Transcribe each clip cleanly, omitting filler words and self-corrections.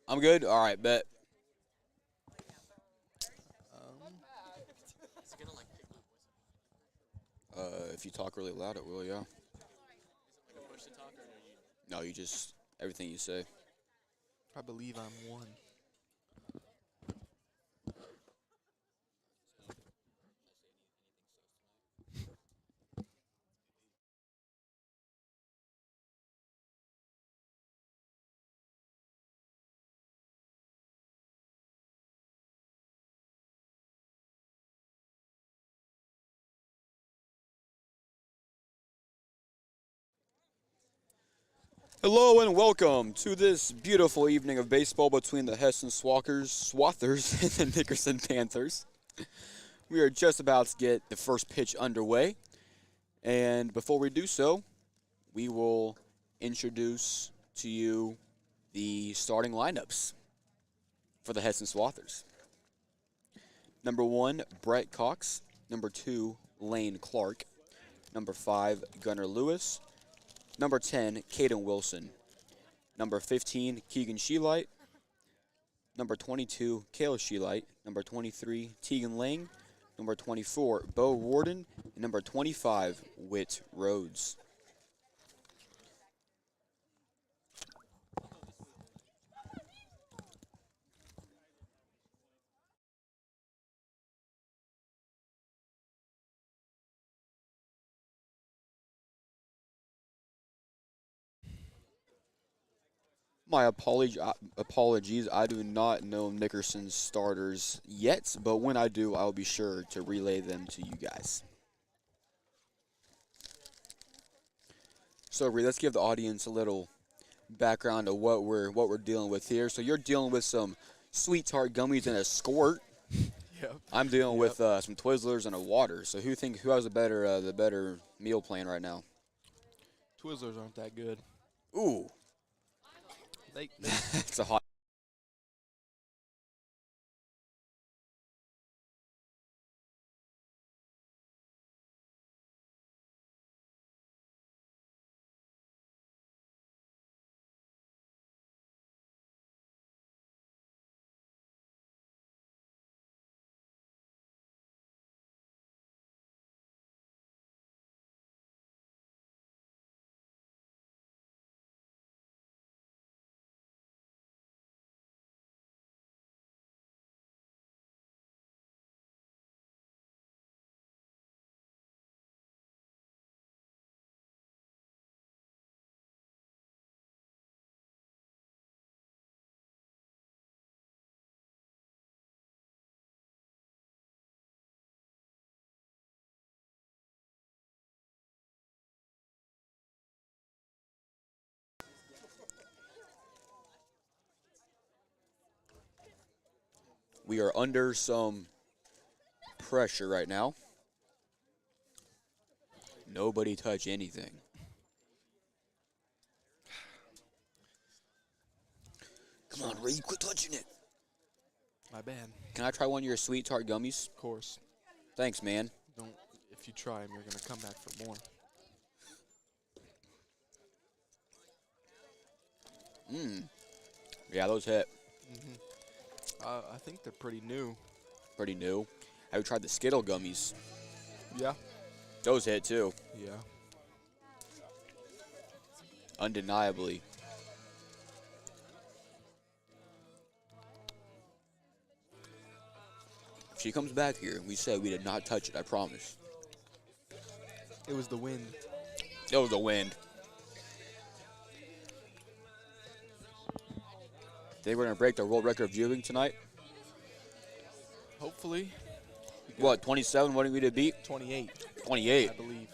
I'm good? All right, bet. Um, If you talk really loud, it will, yeah. No, you just, everything you say. I believe I'm one. Hello and welcome to this beautiful evening of baseball between the Hesston Swathers and the Nickerson Panthers. We are just about to get the first pitch underway, and before we do so, we will introduce to you the starting lineups for the Hesston Swathers. Number 1, Brett Cox. Number 2, Lane Clark. Number 5, Gunnar Lewis. Number 10, Caden Wilson. Number 15, Keegan Sheelight. Number 22, Kale Sheelight. Number 23, Tegan Lang. Number 24, Bo Warden. And number 25, Whit Rhodes. My apologies. I do not know Nickerson's starters yet, but when I do, I'll be sure to relay them to you guys. So, Ree, let's give the audience a little background of what we're dealing with here. So, you're dealing with some sweet tart gummies and a squirt. Yep. I'm dealing Yep. with some Twizzlers and a water. So, who has the better meal plan right now? Twizzlers aren't that good. Ooh, They it's a hot. We are under some pressure right now. Nobody touch anything. Come on, Ray, quit touching it. my bad. Can I try one of your sweet tart gummies? Of course. Thanks, man. Don't. If you try them, you're gonna come back for more. Yeah, those hit. I think they're pretty new. Pretty new. Have you tried the Skittle gummies? Yeah. Those hit too, Yeah. undeniably. If she comes back here, we said we did not touch it, I promise. It was the wind. It was the wind. Think we're going to break the world record of viewing tonight? Hopefully. What, 27 wanting me to beat? 28, 28. I believe.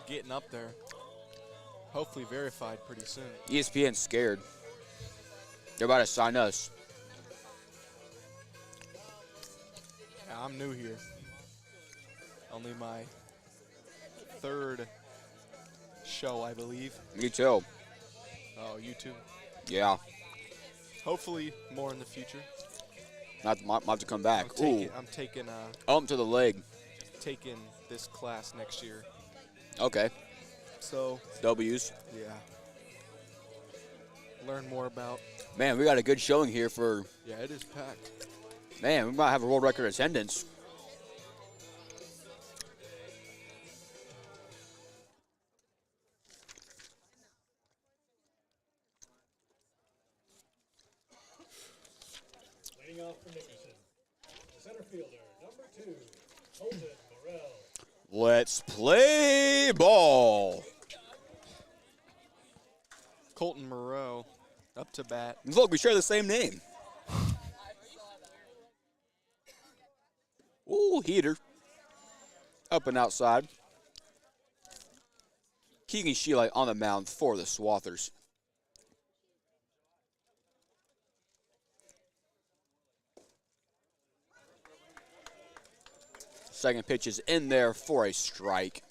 Getting up there. Hopefully verified pretty soon. ESPN's scared. They're about to sign us. Yeah, I'm new here. Only my third show, I believe. Me too. Oh, YouTube. Yeah. Hopefully more in the future. Not have to come back. I'm taking To the leg. this class next year. Okay. So W's. yeah. learn more about. Man, we got a good showing here for, Yeah, it is packed. man, we might have a world record attendance. Leading off for Nickerson, the center fielder, number 2, Colton Morrell. Let's play ball. Colton Moreau up to bat. Look, we share the same name. Ooh, heater. Up and outside. Keegan Sheelight on the mound for the Swathers. Second pitch is in there for a strike.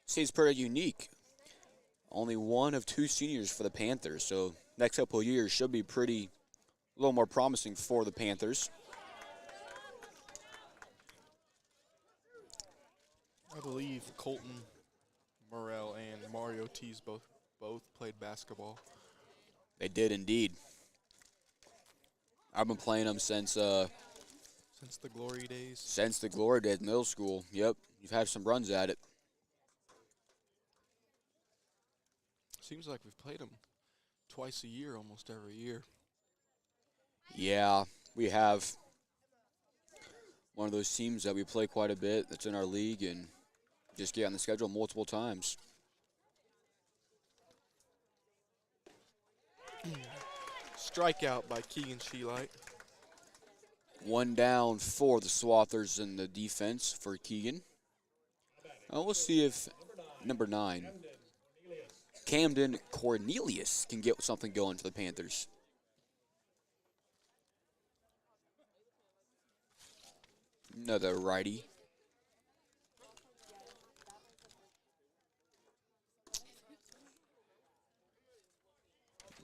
Seems pretty unique. Only one of 2 seniors for the Panthers, so next couple of years should be a little more promising for the Panthers. I believe Colton Morrell and Mario Tees both played basketball. They did indeed. I've been playing them since the glory days. Since the glory days, middle school. Yep, you've had some runs at it. Seems like we've played them twice a year, almost every year. Yeah, we have one of those teams that we play quite a bit that's in our league and just get on the schedule multiple times. Strikeout by Keegan Sheelight. One down for the Swathers in the defense for Keegan. We'll see if number 9, Camden Cornelius, can get something going for the Panthers. Another righty.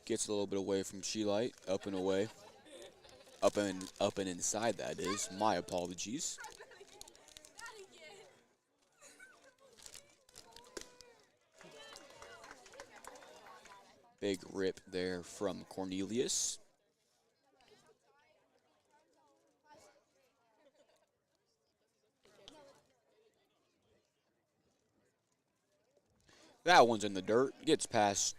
Gets a little bit away from Sheelight, up and away. Up and inside, that is. My apologies. Big rip there from Cornelius. That one's in the dirt. Gets past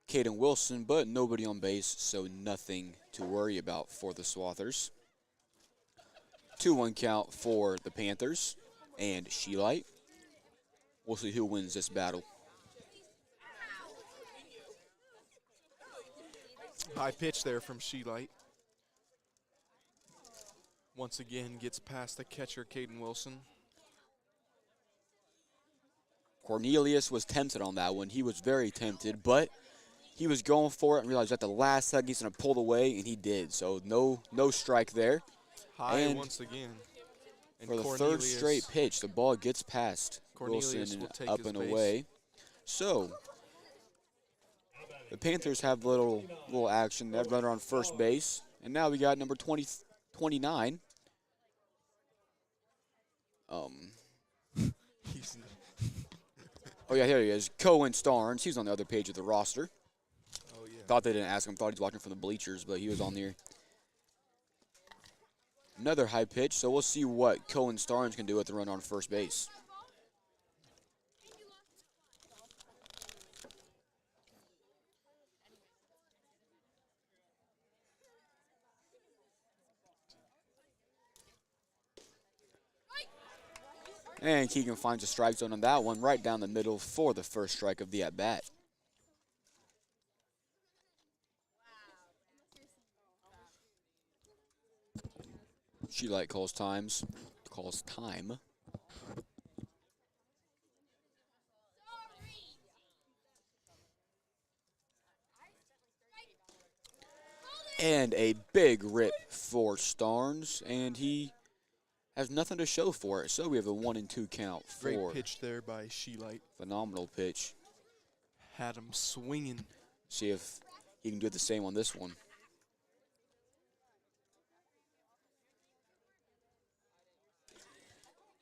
Caden Wilson, but nobody on base, so nothing to worry about for the Swathers. 2-1 count for the Panthers and Sheelight. We'll see who wins this battle. High pitch there from Sheelight. Once again gets past the catcher, Caden Wilson. Cornelius was tempted on that one. He was very tempted, but he was going for it and realized at the last second he's going to pull away, and he did. So no strike there. High and once again. And for the third straight pitch, the ball gets past Cornelius Wilson will and take up his and base. away. So the Panthers have little action. They have runner on first base, and now we got number 29. He's Oh yeah, here he is. Cohen Starnes. He's on the other page of the roster. oh yeah. Thought they didn't ask him. Thought he was watching from the bleachers, but he was on there. Another high pitch, so we'll see what Cohen Starnes can do with the run on first base. And Keegan finds a strike zone on that one, right down the middle for the first strike of the at-bat. Sheelight calls time. And a big rip for Starnes, and he has nothing to show for it. So we have a 1-2 count for Great pitch there by Sheelight. phenomenal pitch. Had him swinging. See if he can do the same on this one.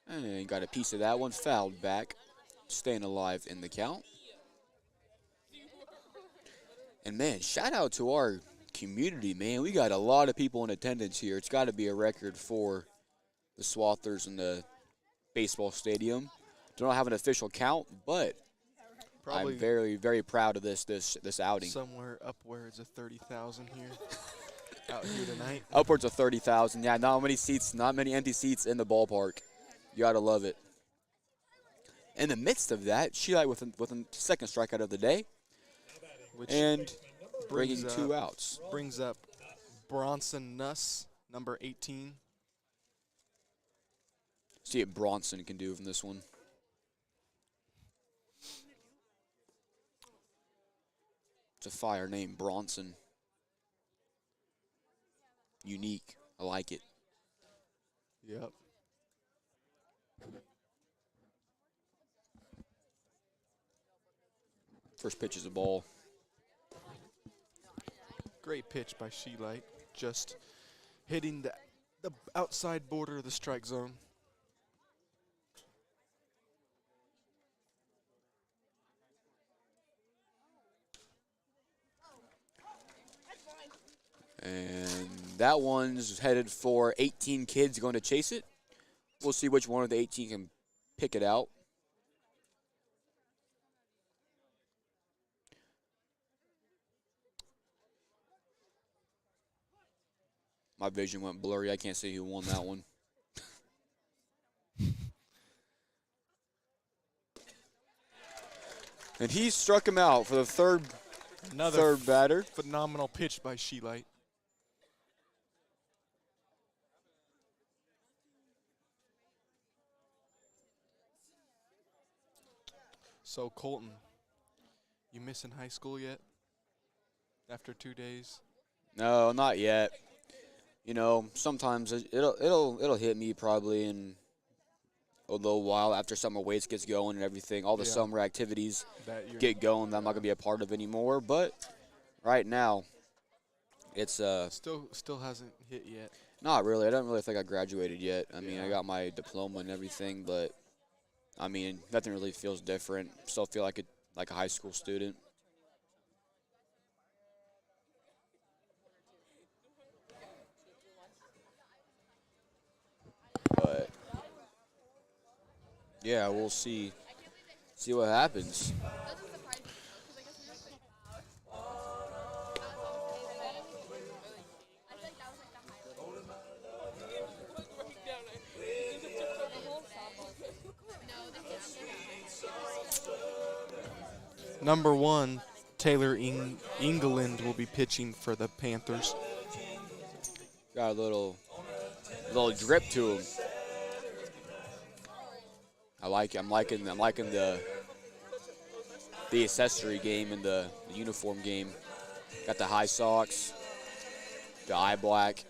And got a piece of that one, fouled back, staying alive in the count. And man, shout out to our community, man. We got a lot of people in attendance here. It's got to be a record for the Swathers in the baseball stadium. Don't have an official count, but Probably I'm very, very proud of this outing. somewhere upwards of 30,000 here, out here tonight. Upwards of 30,000. Yeah, not many empty seats in the ballpark. You gotta love it. In the midst of that, Sheelight with a second strikeout of the day, Which and brings bringing up- 2 outs. brings up Bronson Nuss, number 18. See what Bronson can do from this one. It's a fire name, Bronson. Unique. I like it. Yep. First pitch is a ball. Great pitch by Sheelight, just hitting the outside border of the strike zone. And that one's headed for 18 kids going to chase it. We'll see which one of the 18 can pick it out. My vision went blurry. I can't see who won that one. And he struck him out for the third batter. Phenomenal pitch by Sheelight. So Colton, you missing high school yet? After 2 days? No, not yet. You know, sometimes it'll hit me probably in a little while after summer weights gets going and everything. All the Yeah. summer activities That you're get going that I'm not gonna be a part of anymore. But right now, it's still hasn't hit yet. not really. I don't really think I graduated yet. I mean, I got my diploma and everything, but I mean, nothing really feels different. Still feel like a high school student. But yeah, we'll see what happens. Number 1, Taylor England will be pitching for the Panthers. Got a little drip to him. I like it. I'm liking the accessory game and the uniform game. Got the high socks, the eye black.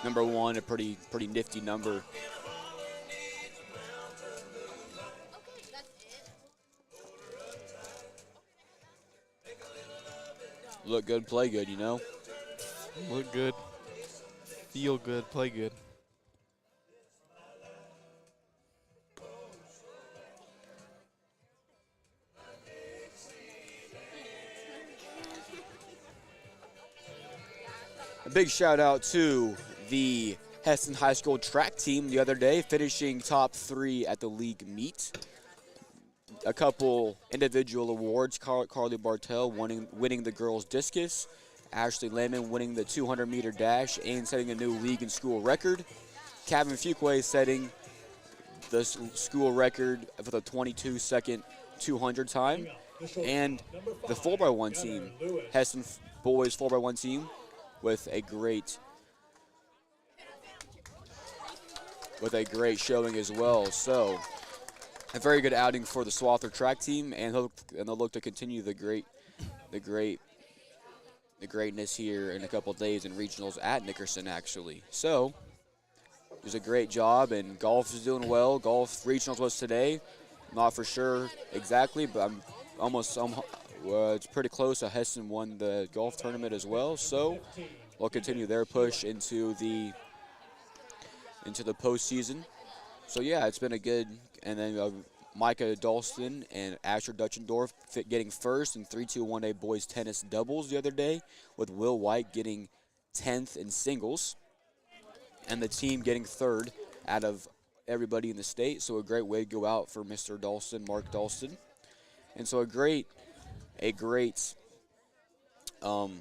Number 1, a pretty nifty number. Look good, play good, you know? Look good, feel good, play good. A big shout out to the Hesston High School track team the other day, finishing top 3 at the league meet. A couple individual awards, Carly Bartel winning the girls discus, Ashley Lehman winning the 200-meter dash and setting a new league and school record. Kevin Fuquay setting the school record for the 22-second 200 time. And the 4x1 team, Hesston boys 4x1 team, with a great showing as well. So a very good outing for the Swather track team, and they'll look to continue the greatness here in a couple of days in regionals at Nickerson, actually. So it was a great job, and golf is doing well. Golf regionals was today. Not for sure exactly, but it's pretty close. Hesston won the golf tournament as well, so they'll continue their push into the postseason. So yeah, it's been a good, and then Micah Dalston and Asher Dutchendorf getting first in 3-2-1A boys tennis doubles the other day, with Will White getting 10th in singles, and the team getting third out of everybody in the state. So a great way to go out for Mr. Dalston, Mark Dalston. And so a great little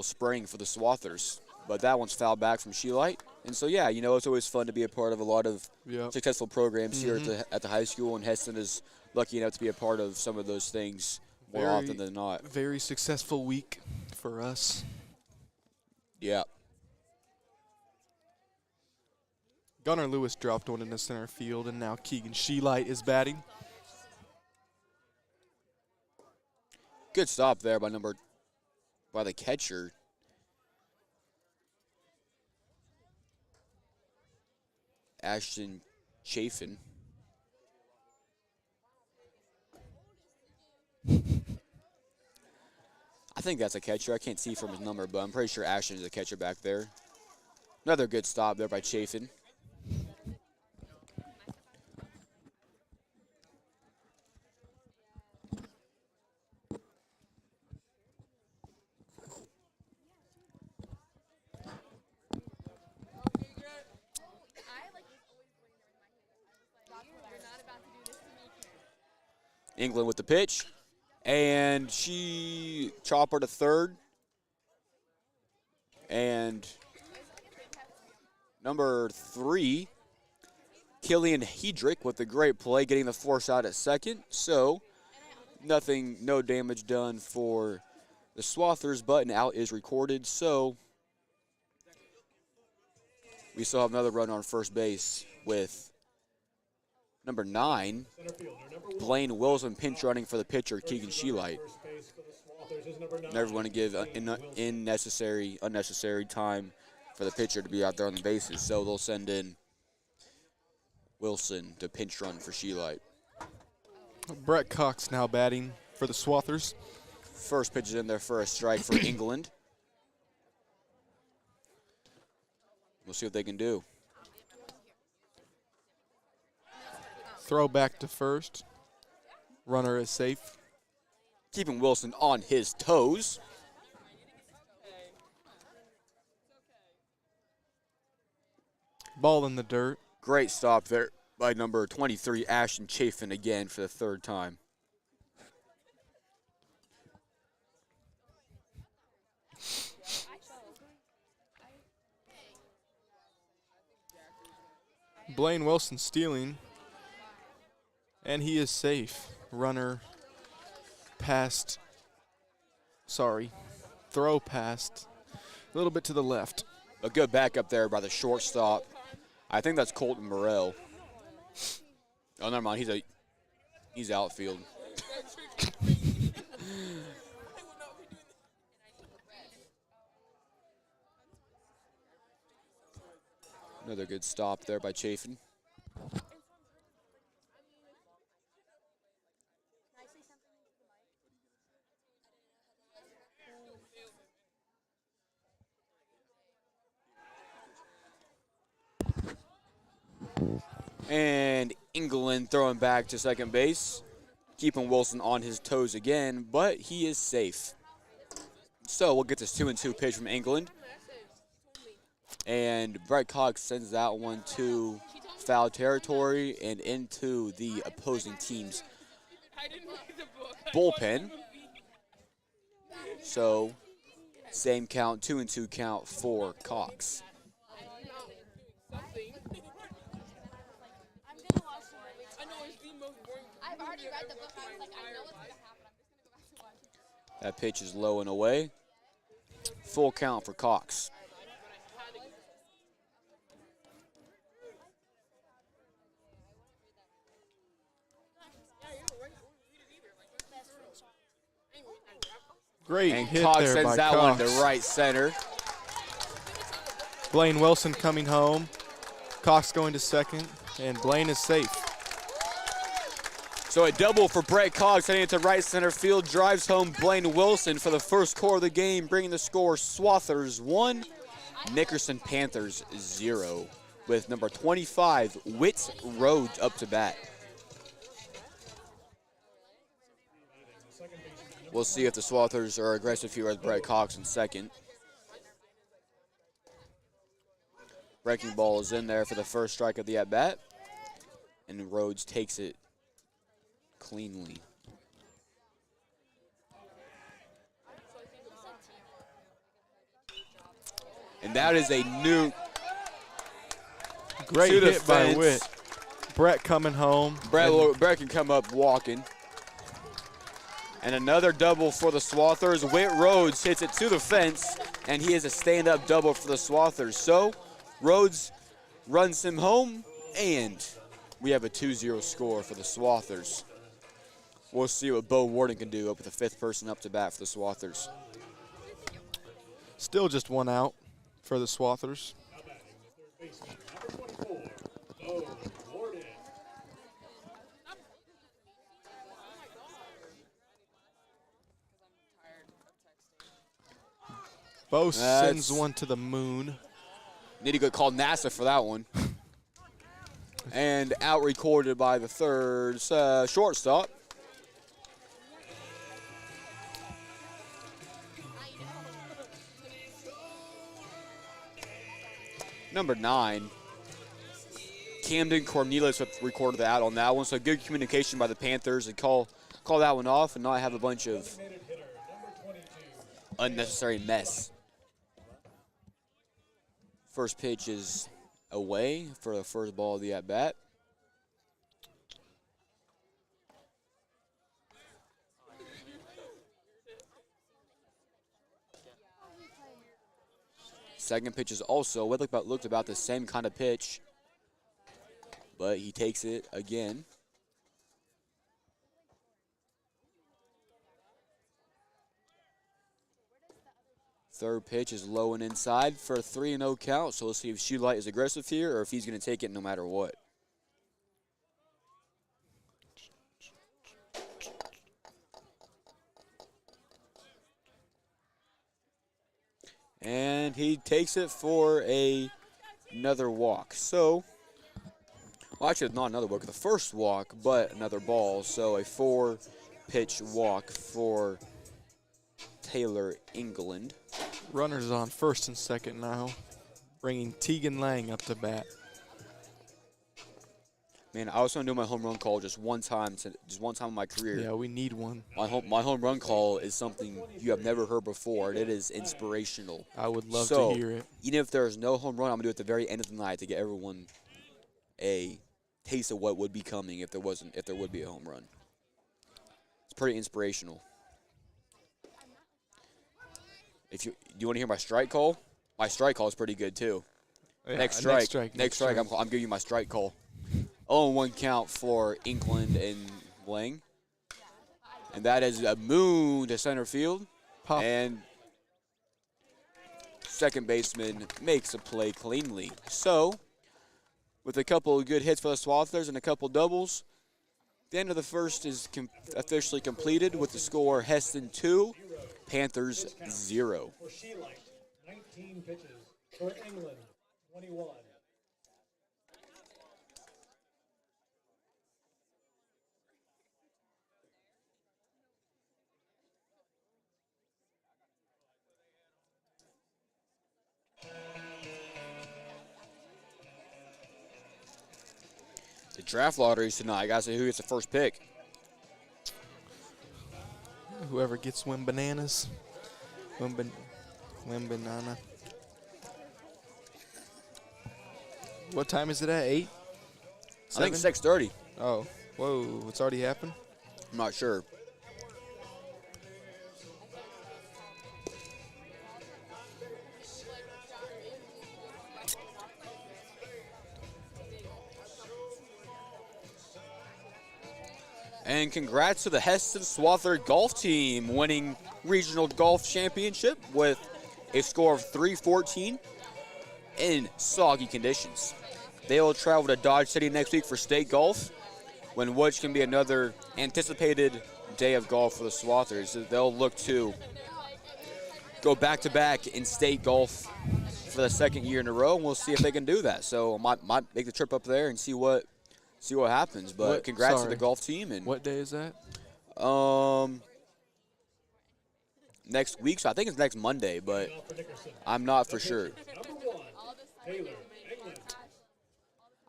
spring for the Swathers. But that one's fouled back from Sheelight. And so, yeah, you know, it's always fun to be a part of a lot of successful programs here at the high school, and Hesston is lucky enough to be a part of some of those things more often than not. Very successful week for us. Yeah. Gunnar Lewis dropped one in the center field, and now Keegan Sheelight is batting. Good stop there by the catcher. Ashton Chafin. I think that's a catcher. I can't see from his number, but I'm pretty sure Ashton is a catcher back there. Another good stop there by Chafin. England with the pitch, and she chopper to third, and number 3, Killian Hedrick with a great play, getting the force out at second. So no damage done for the Swathers, but an out is recorded. So we still have another run on first base with number 9, Blaine Wilson, pinch running for the pitcher, Keegan Sheelight. Never want to give unnecessary time for the pitcher to be out there on the bases, so they'll send in Wilson to pinch run for Sheelight. Brett Cox now batting for the Swathers. First pitch is in there for a strike for England. We'll see what they can do. Throw back to first. Runner is safe. Keeping Wilson on his toes. Ball in the dirt. Great stop there by number 23, Ashton Chafin, again for the third time. Blaine Wilson stealing. And he is safe. Runner throw past a little bit to the left. A good backup there by the shortstop. I think that's Colton Morrell. Oh, never mind. He's outfield. Another good stop there by Chafin. And England throwing back to second base, keeping Wilson on his toes again, but he is safe. So we'll get this 2-2 pitch from England. And Brett Cox sends that one to foul territory and into the opposing team's bullpen. So same count, 2-2 count for Cox. That pitch is low and away. Full count for Cox. Great and hit Cox there sends by that Cox. one to right center. Blaine Wilson coming home. Cox going to second, and Blaine is safe. So a double for Brett Cox heading into right center field. Drives home Blaine Wilson for the first score of the game, bringing the score Swathers 1, Nickerson Panthers 0. with number 25, Whit Rhodes, up to bat. We'll see if the Swathers are aggressive here with Brett Cox in second. Breaking ball is in there for the first strike of the at-bat, and Rhodes takes it cleanly. And that is a new Great to the hit by fence. Witt. Brett coming home. Brett can come up walking. And another double for the Swathers. Whit Rhodes hits it to the fence, and he is a stand-up double for the Swathers. So Rhodes runs him home, and we have a 2-0 score for the Swathers. We'll see what Bo Warden can do up with the fifth person up to bat for the Swathers. Still just one out for the Swathers. Number 24, Bo Warden. Bo That's- sends one to the moon. Need to go call NASA for that one. And out recorded by the third shortstop. Number 9, Camden Cornelius recorded the out on that one. So good communication by the Panthers and call that one off and not have a bunch of Designated hitter, number 22. unnecessary mess. First pitch is away for the first ball of the at-bat. Second pitch is also looked about the same kind of pitch, but he takes it again. Third pitch is low and inside for a 3-0 count, so we'll see if Shoelight is aggressive here or if he's going to take it no matter what. And he takes it for another walk. So, well, actually, not another walk, the first walk, but another ball. So a 4-pitch walk for Taylor England. Runners on first and second now, bringing Tegan Lang up to bat. Man, I was going to do my home run call just one time in my career. Yeah, we need one. My home run call is something you have never heard before, and it is inspirational. I would love So, to hear it. Even if there's no home run, I'm going to do it at the very end of the night to get everyone a taste of what would be coming if there would be a home run. It's pretty inspirational. Do you want to hear my strike call? My strike call is pretty good too. Yeah, Next strike. I'm giving you my strike call. 0-1 count for England and Lang. And that is a moon to center field. Pop. And second baseman makes a play cleanly. So, with a couple of good hits for the Swathers and a couple doubles, the end of the first is officially completed with the score Hesston 2, Panthers 0. For Shoelight, 19 pitches. For England, 21. The draft lotteries tonight. I got to say who gets the first pick. Whoever gets win bananas. Win banana. What time is it at? 8? I think 6:30. Oh, whoa, it's already happened? I'm not sure. And congrats to the Hesston Swather golf team winning regional golf championship with a score of 314 in soggy conditions. They will travel to Dodge City next week for state golf, which can be another anticipated day of golf for the Swathers. They'll look to go back-to-back in state golf for the second year in a row, and we'll see if they can do that. So I might make the trip up there and see what happens. But congrats to the golf team. And what day is that? Next week, so I think it's next Monday, but Now for Nickerson. I'm not for sure. Number 1, Taylor, England.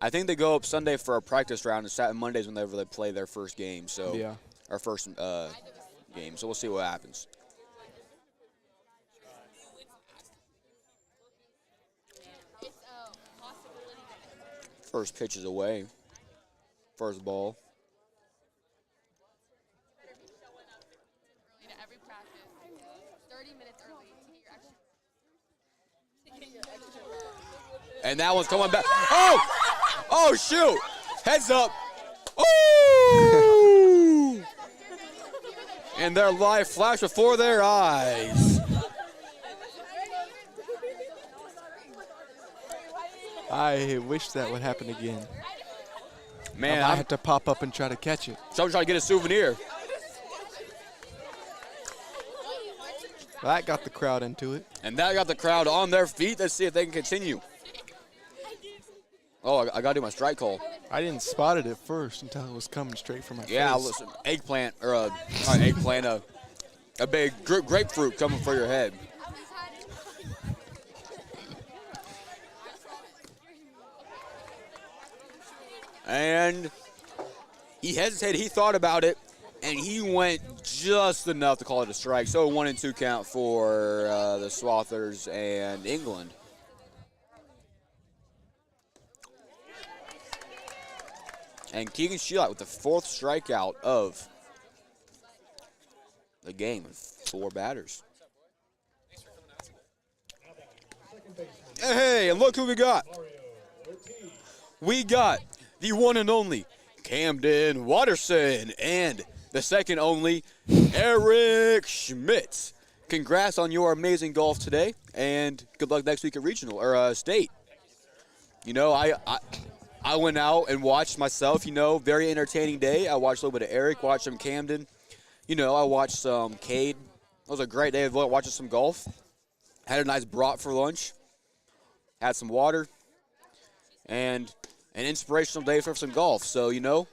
I think they go up Sunday for a practice round, and Saturday Mondays whenever they play their first game. So Yeah. our first game. So we'll see what happens. First pitch is away. First ball. To every practice, 30 minutes early to get your extra. And that one's coming back. Oh! Oh, shoot! Heads up. Oh! And their life flashed before their eyes. I wish that would happen again. Man, I I had to pop up and try to catch it. someone trying to get a souvenir. That got the crowd into it. And that got the crowd on their feet. Let's see if they can continue. Oh, I got to do my strike call. I didn't spot it at first until it was coming straight from my Yeah, face. listen, eggplant, or not eggplant, a big grapefruit coming for your head. And he hesitated. He thought about it, and he went just enough to call it a strike. So 1-2 count for the Swathers and England. And Keegan Sheilak with the 4th strikeout of the game with 4 batters. Hey, and look who we got. We got the one and only Camden Watterson and the second only Eric Schmidt. Congrats on your amazing golf today, and good luck next week at regional or state. You know, I went out and watched myself. You know, very entertaining day. I watched a little bit of Eric, watched some Camden. You know, I watched some Cade. It was a great day of watching some golf. Had a nice brat for lunch. Had some water, and an inspirational day for some golf. So, you know,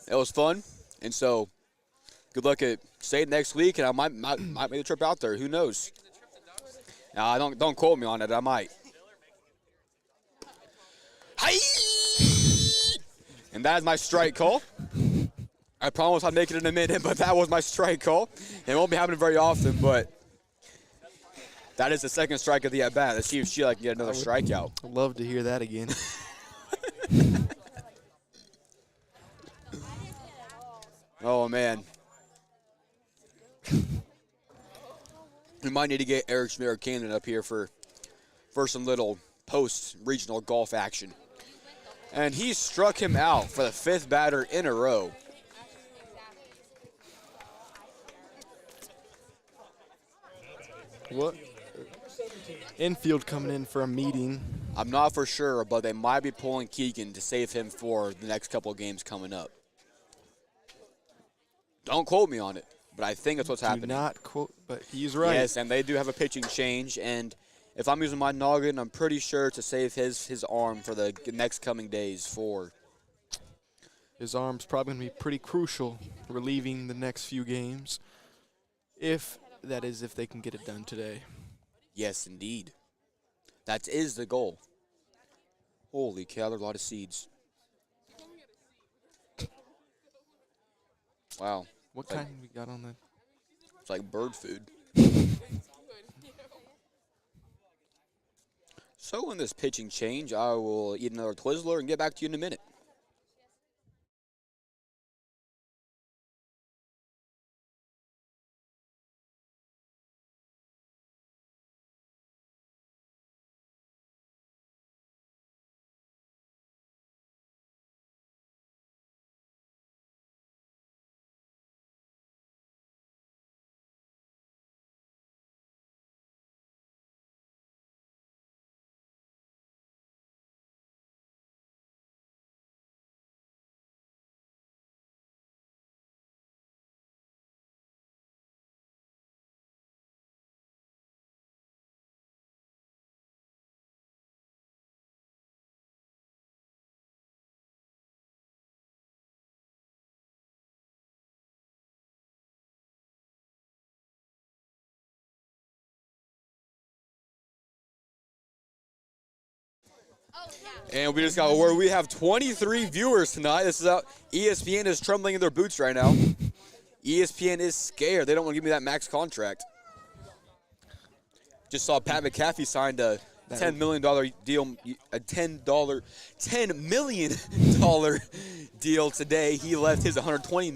it was fun. And so, good luck at state next week, and I might make the trip out there. Who knows? Don't quote me on it. I might. Hi! And that is my strike call. I promise I'll make it in a minute, but that was my strike call. It won't be happening very often, but that is the second strike of the at-bat. Let's see if Sheila can get another strikeout. I'd love to hear that again. Oh, man. We might need to get Eric Schmidt or Camden up here for some little post-regional golf action. And he struck him out for the 5th batter in a row. What? Infield coming in for a meeting. I'm not for sure, but they might be pulling Keegan to save him for the next couple of games coming up. Don't quote me on it, but I think that's what's happening. Do not quote, but he's right. Yes, and they do have a pitching change, and if I'm using my noggin, I'm pretty sure to save his arm for the next coming days for. His arm's probably going to be pretty crucial relieving the next few games. If they can get it done today. Yes, indeed. That is the goal. Holy cow, there are a lot of seeds. Wow. What kind we got on that? It's like bird food. So in this pitching change, I will eat another Twizzler and get back to you in a minute. And we just got a word. We have 23 viewers tonight. This is out. ESPN is trembling in their boots right now. ESPN is scared. They don't want to give me that max contract. Just saw Pat McAfee signed a $10 million deal, a $10 million deal today. He left his 120.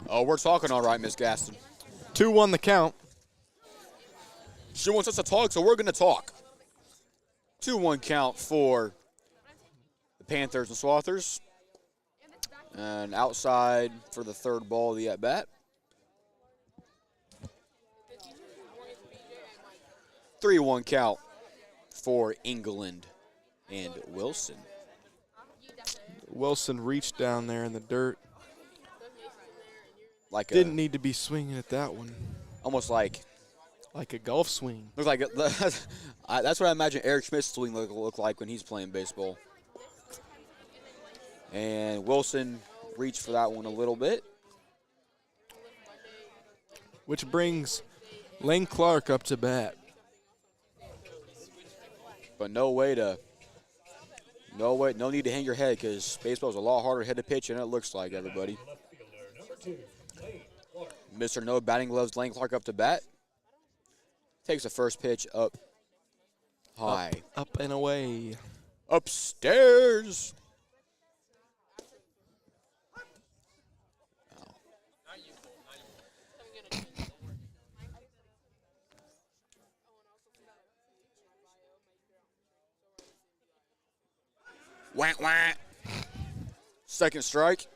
Oh, we're talking all right, Miss Gaston. 2-1 the count. She wants us to talk, so we're going to talk. 2-1 count for the Panthers and Swathers. And outside for the third ball of the at-bat. 3-1 count for England and Wilson. Wilson reached down there in the dirt. Didn't need to be swinging at that one. Almost like a golf swing. looks like that's what I imagine Eric Schmidt's swing look like when he's playing baseball. And Wilson reached for that one a little bit. Which brings Lane Clark up to bat. But no need to hang your head because baseball's a lot harder to hit a pitch than it looks like, everybody. Mr. No batting gloves, Lane Clark up to bat. Takes the first pitch up high. Up and away. Upstairs. Wah, wah. Second strike.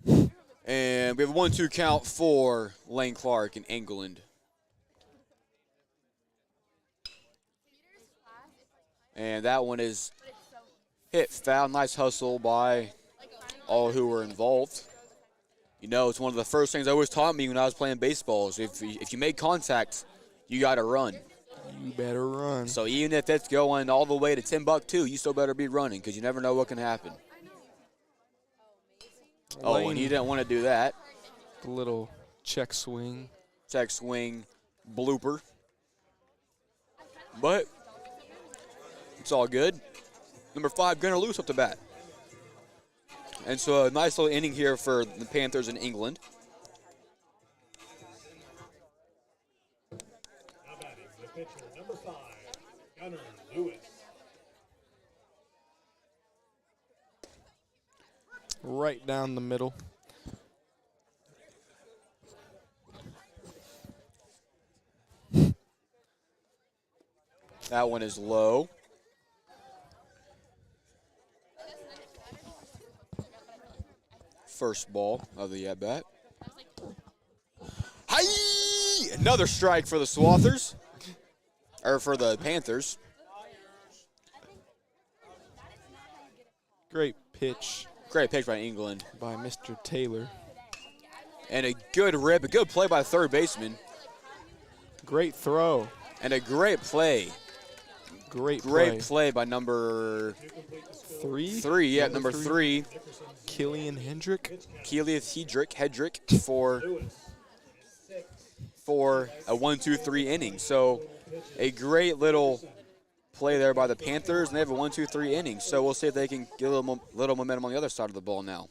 And we have a 1-2 count for Lane Clark in England. And that one is hit foul. Nice hustle by all who were involved. You know, it's one of the first things they always taught me when I was playing baseball is if you make contact, you got to run. You better run. So even if it's going all the way to Timbuktu, you still better be running because you never know what can happen. Oh, and he didn't want to do that. The little check swing. Check swing blooper. But it's all good. Number 5, Gunnar Loose up to bat. And so a nice little inning here for the Panthers in England. Now batting the pitcher, number 5, Gunnar Lewis. Right down the middle. That one is low. First ball of the at-bat. Hi! Another strike for the Swathers. Or for the Panthers. Great pitch Great pitch by England. by Mr. Taylor. And a good rip, a good play by the third baseman. Great throw. And a great play. Great Play by number Three? 3. Yeah, number 3. Killian Hendrick. Hedrick for a 1-2-3 inning. So a great little play there by the Panthers, and they have a 1-2-3 inning. So we'll see if they can get a little momentum on the other side of the ball now.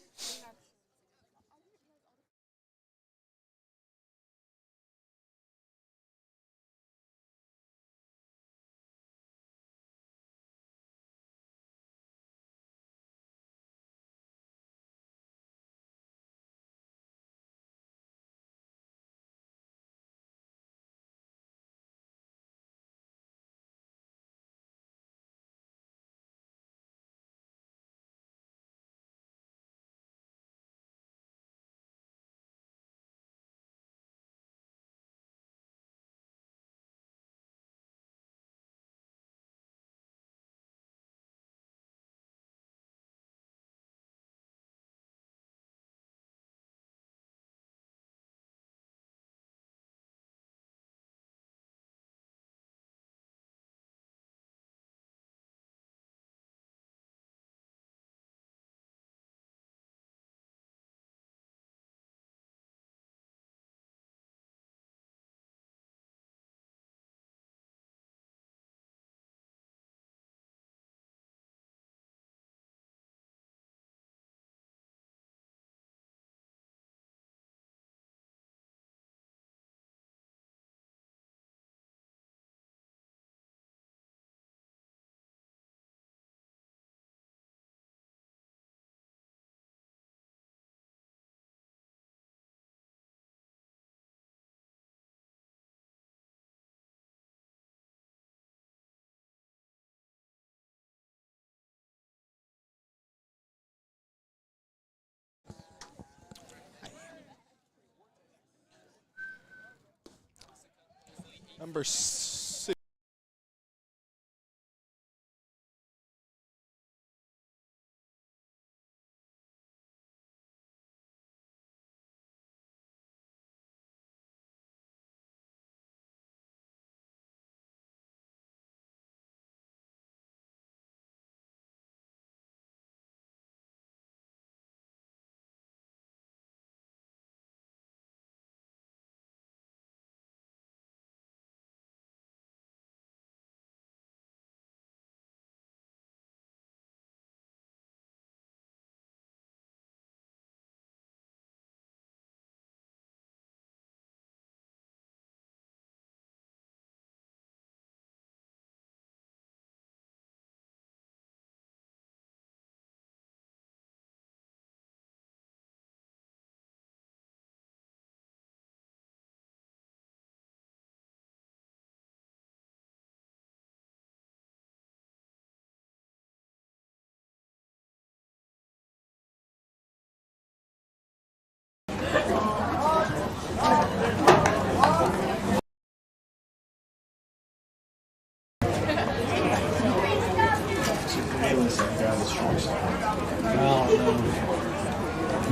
Number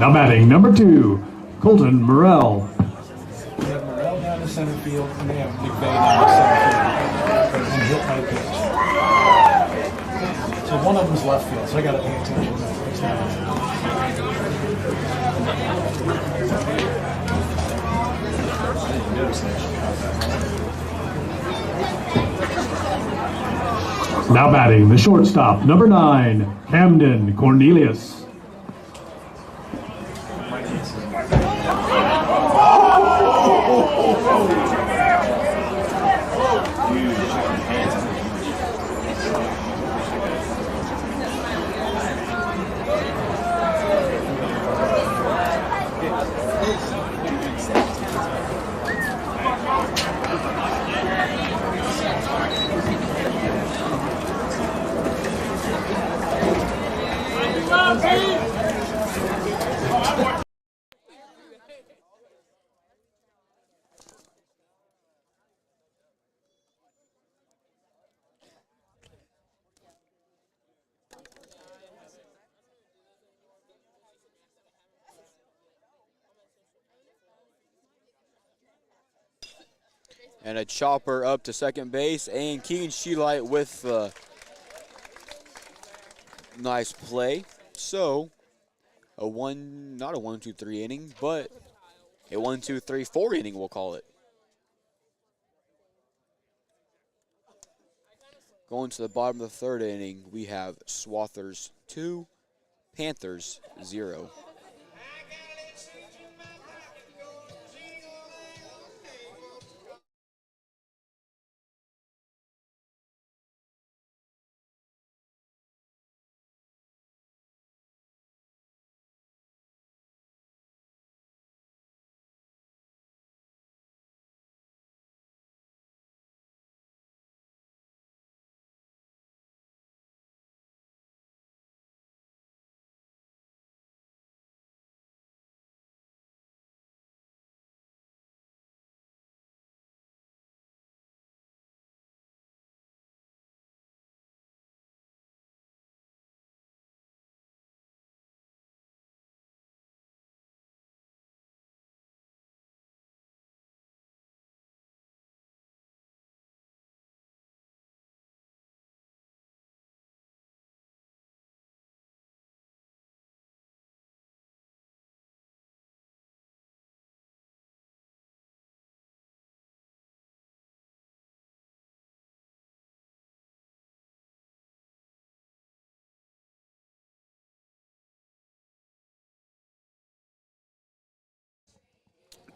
Now batting number 2, Colton Morrell. We have Morrell down to center field, and we have McVeigh down to center field. And hit by pitch. So one of them's left field, so I got to pay attention. Now batting the shortstop, number 9, Camden Cornelius. And a chopper up to second base, and Keegan Sheelight with nice play. So not a 1-2-3 inning, but a 1-2-3-4 inning, we'll call it. Going to the bottom of the third inning, we have Swathers 2, Panthers 0.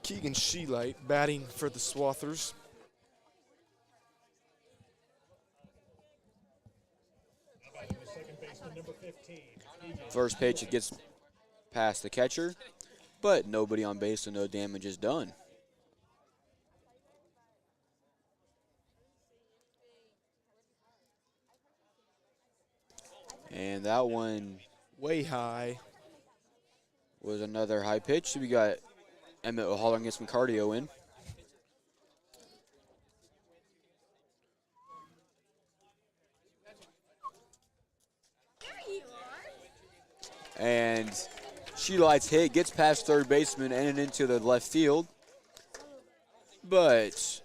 Keegan Sheelight batting for the Swathers. First pitch, it gets past the catcher, but nobody on base, so no damage is done. And that one Way high. was another high pitch. We got Emmett O'Halloran get some cardio in. And Sheelight's hit gets past third baseman and into the left field. But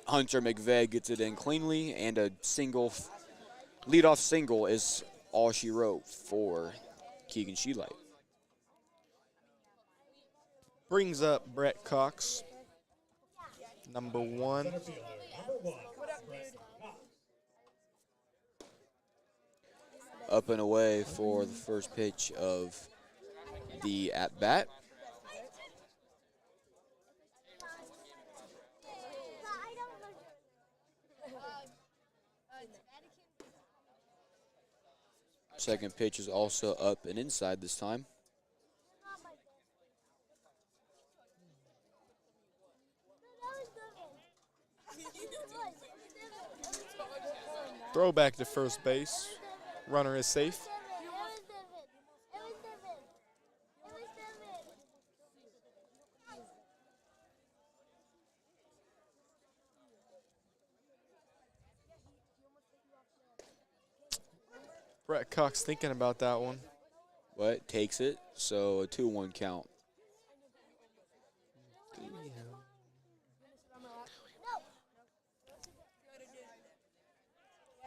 Hunter McVeigh gets it in cleanly, and a single, leadoff single is all she wrote for Keegan Sheelight. Brings up Brett Cox, number 1. Up and away for the first pitch of the at-bat. Second pitch is also up and inside this time. Throw back to first base. Runner is safe. Brett Cox thinking about that one. but takes it. So a 2-1 count.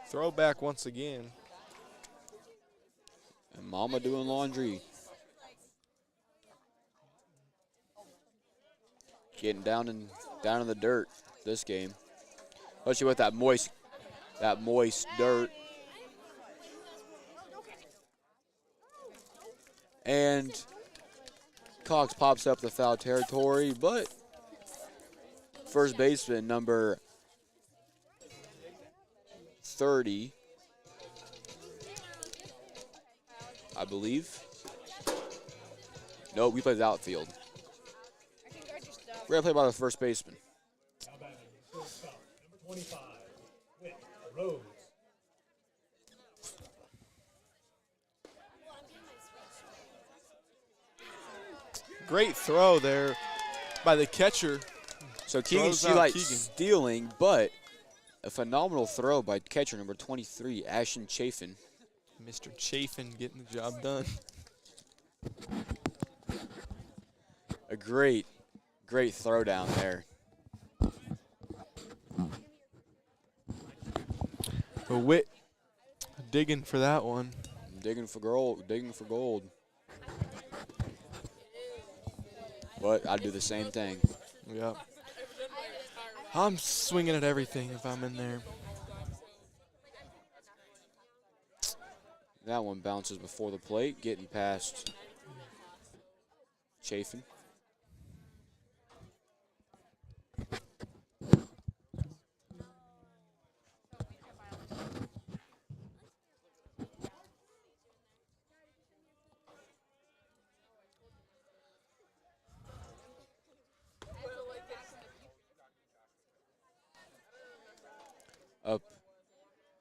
Throwback once again. And Mama doing laundry. Getting down in the dirt this game. Especially with that moist dirt. And Cox pops up the foul territory, but first baseman number 30, I believe. No, we played the outfield. We're gonna play by the first baseman. Now batting, first foul, number 25, Whit Rhodes. Great throw there by the catcher. So Keegan Throws out Sheelight Keegan. stealing, but a phenomenal throw by catcher number 23, Ashton Chafin. Mr. Chafin getting the job done. A great throw down there. But Witt digging for that one. Digging for gold. But I'd do the same thing. Yep. I'm swinging at everything if I'm in there. That one bounces before the plate, getting past Chafin.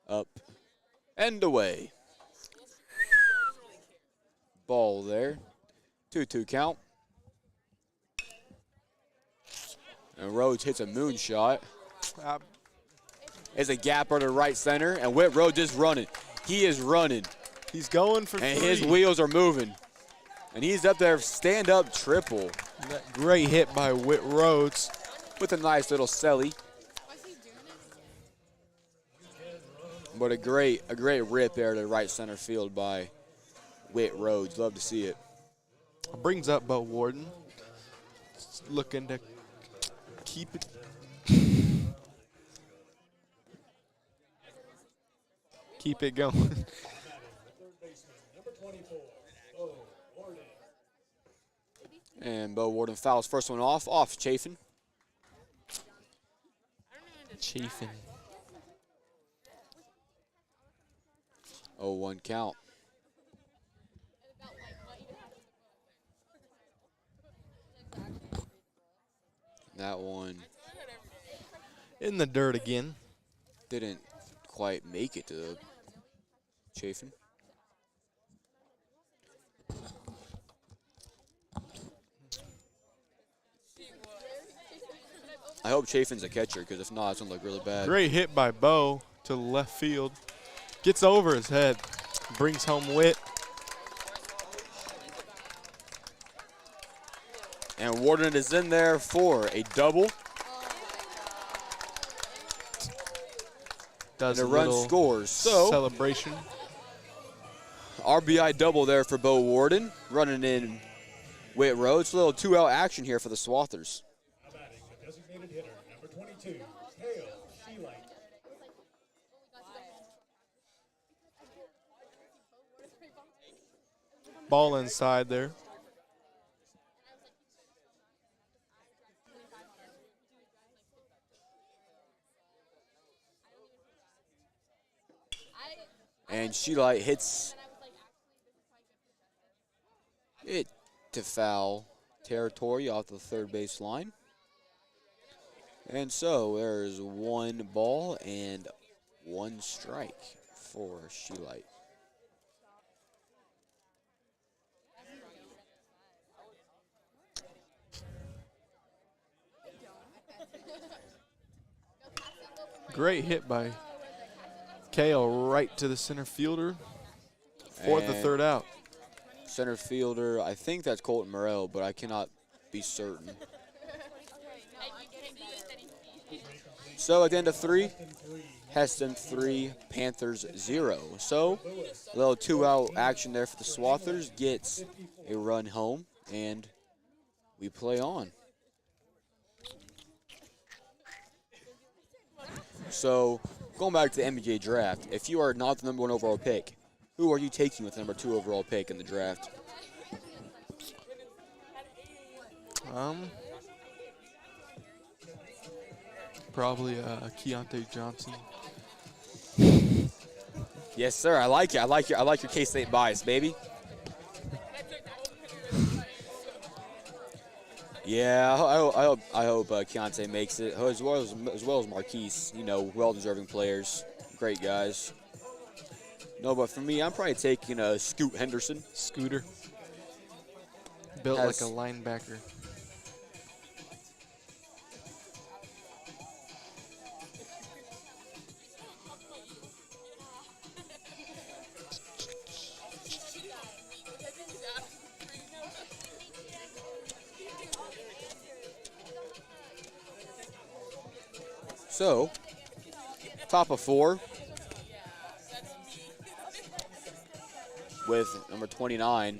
Up, and away. Ball there. 2-2 count. And Rhodes hits a moonshot. It's a gapper to right center, and Whit Rhodes is running. He is running, He's going for and three. his wheels are moving. And he's up there, stand-up triple That great hit by Whit Rhodes. with a nice little celly. But a great rip there to right center field by Whit Rhodes. Love to see it. Brings up Bo Warden. Just looking to keep it. Keep it going. And Bo Warden fouls first one off Chafin. Chafin. 0-1 count. That one In the dirt again. didn't quite make it to Chafin. I hope Chafin's a catcher, because if not, it's going to look really bad. Great hit by Bo to the left field. Gets over his head. Brings home Witt. And Warden is in there for a double. Does And a a run little scores. So celebration. RBI double there for Bo Warden, running in Whit Rhodes. A little two-out action here for the Swathers. Now batting, the designated hitter, number 22, Hale Sheelight. Ball inside there. And Sheelight hits it to foul territory off the third base line. And so there's one ball and one strike for Sheelight. Great hit by Kale right to the center fielder for the And third out. Center fielder, I think that's Colton Morel, but I cannot be certain. So at the end of 3, Hesston 3, Panthers 0. So a little 2-out action there for the Swathers. Gets a run home, and we play on. So going back to the NBA draft, if you are not the #1 overall pick, who are you taking with the #2 overall pick in the draft? Probably Keontae Johnson. Yes, sir. I like it. I like your K-State bias, baby. Yeah, I hope Keontae makes it, as well as Marquise. You know, well-deserving players, great guys. No, but for me, I'm probably taking Scoot Henderson. Scooter. Built like a linebacker. So, top of 4 with number 29,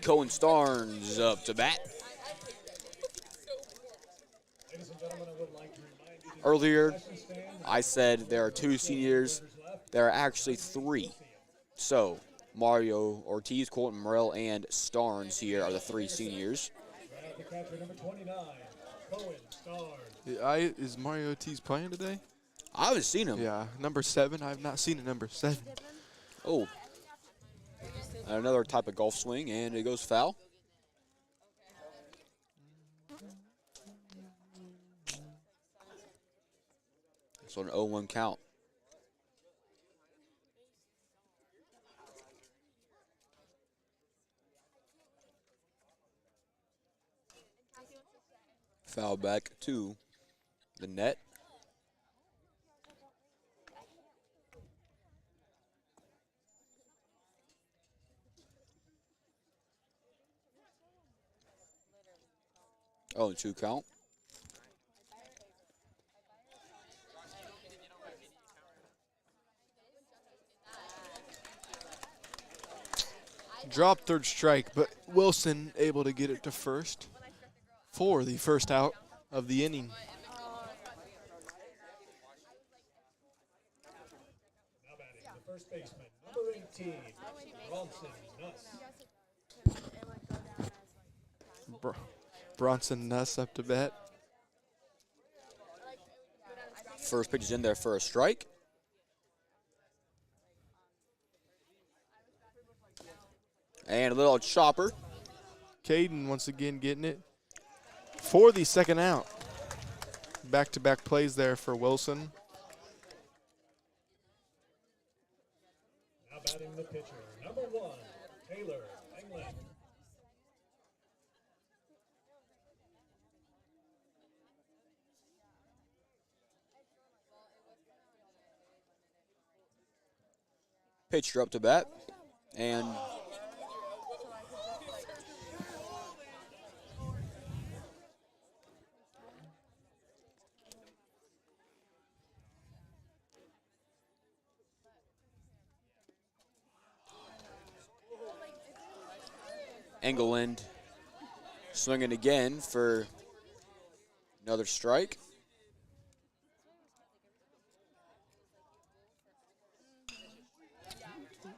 Cohen Starnes up to bat. Earlier, I said there are 2 seniors. There are actually 3. So, Mario Ortiz, Colton Morel, and Starnes here are the 3 seniors. Is Mario Ortiz playing today? I haven't seen him. Yeah, number 7. I've not seen a number 7. Oh. Another type of golf swing, and it goes foul. So an 0-1 count. Foul back to the net. Oh, 2 count. Drop third strike, but Wilson able to get it to first for the first out of the inning. Now batting the first baseman, number 18, Bronson Nuss. Bronson Nuss up to bat. First pitch is in there for a strike. And a little chopper. Caden once again getting it for the second out. Back-to-back plays there for Wilson. Now batting the pitcher, number 1, Taylor England. Pitcher up to bat. And Engeland swinging again for another strike.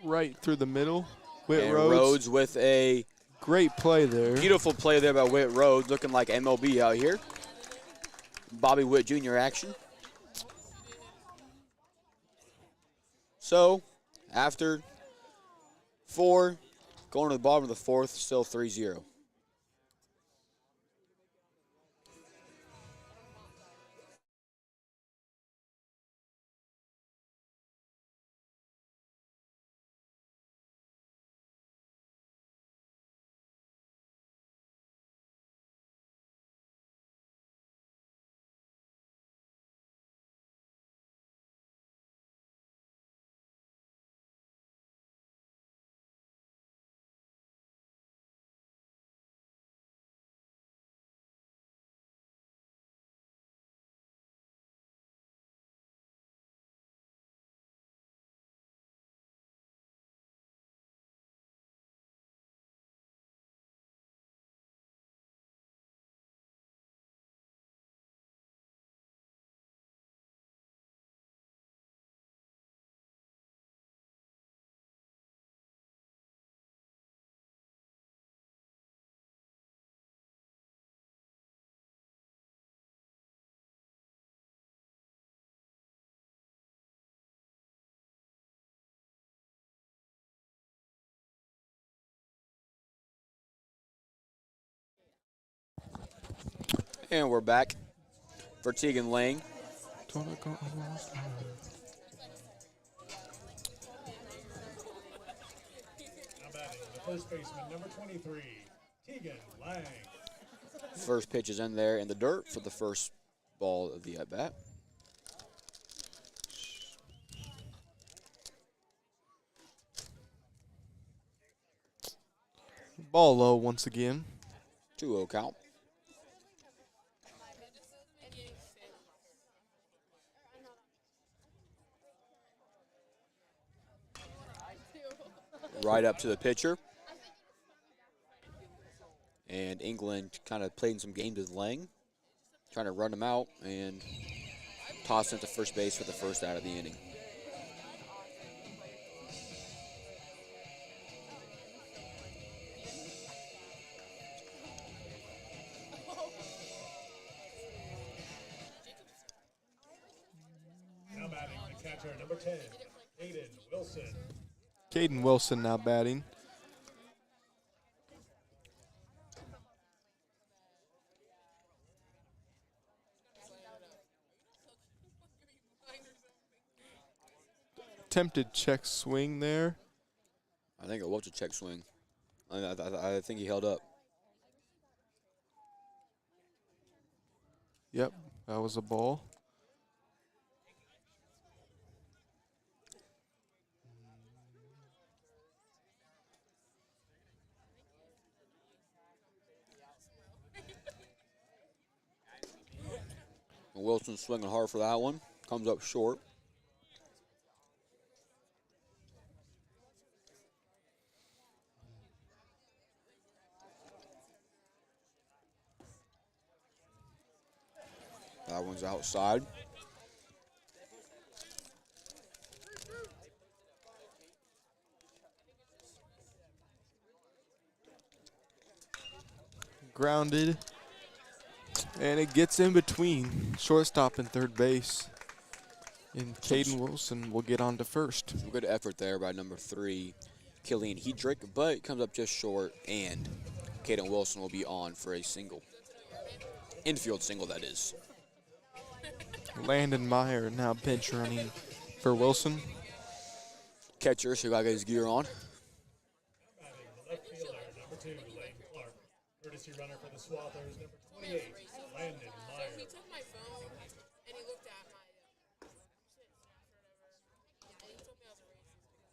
Right through the middle. And Rhodes with a great play there. beautiful play there by Whit Rhodes, looking like MLB out here. Bobby Witt Jr. action. So, after 4, going to the bottom of the 4th, still 3-0. And we're back for Tegan Lang. Now batting the first baseman, number 23, Tegan Lang. First pitch is in there in the dirt for the first ball of the at-bat. Ball low once again. 2-0 count. Right up to the pitcher. And England kind of playing some games with Lang, trying to run him out and toss him to first base for the first out of the inning. Now batting the catcher, number 10, Aiden Wilson. Caden Wilson now batting. Attempted check swing there. I think it was a check swing. I think he held up. Yep, that was a ball. Wilson swinging hard for that one. Comes up short. That one's outside. Grounded. And it gets in between shortstop and third base. And Caden Wilson will get on to first. Some good effort there by number 3, Killian Hedrick, but it comes up just short, and Caden Wilson will be on for a single. Infield single, that is. Landon Meyer now bench running for Wilson. Catcher, so got his gear on. Batting the left fielder, number 2, Lane Clark. Courtesy runner for the Swathers, number 28, Landon Meyer. He took my phone and he looked at my shit Snapchat or whatever. And he told me I was a racist because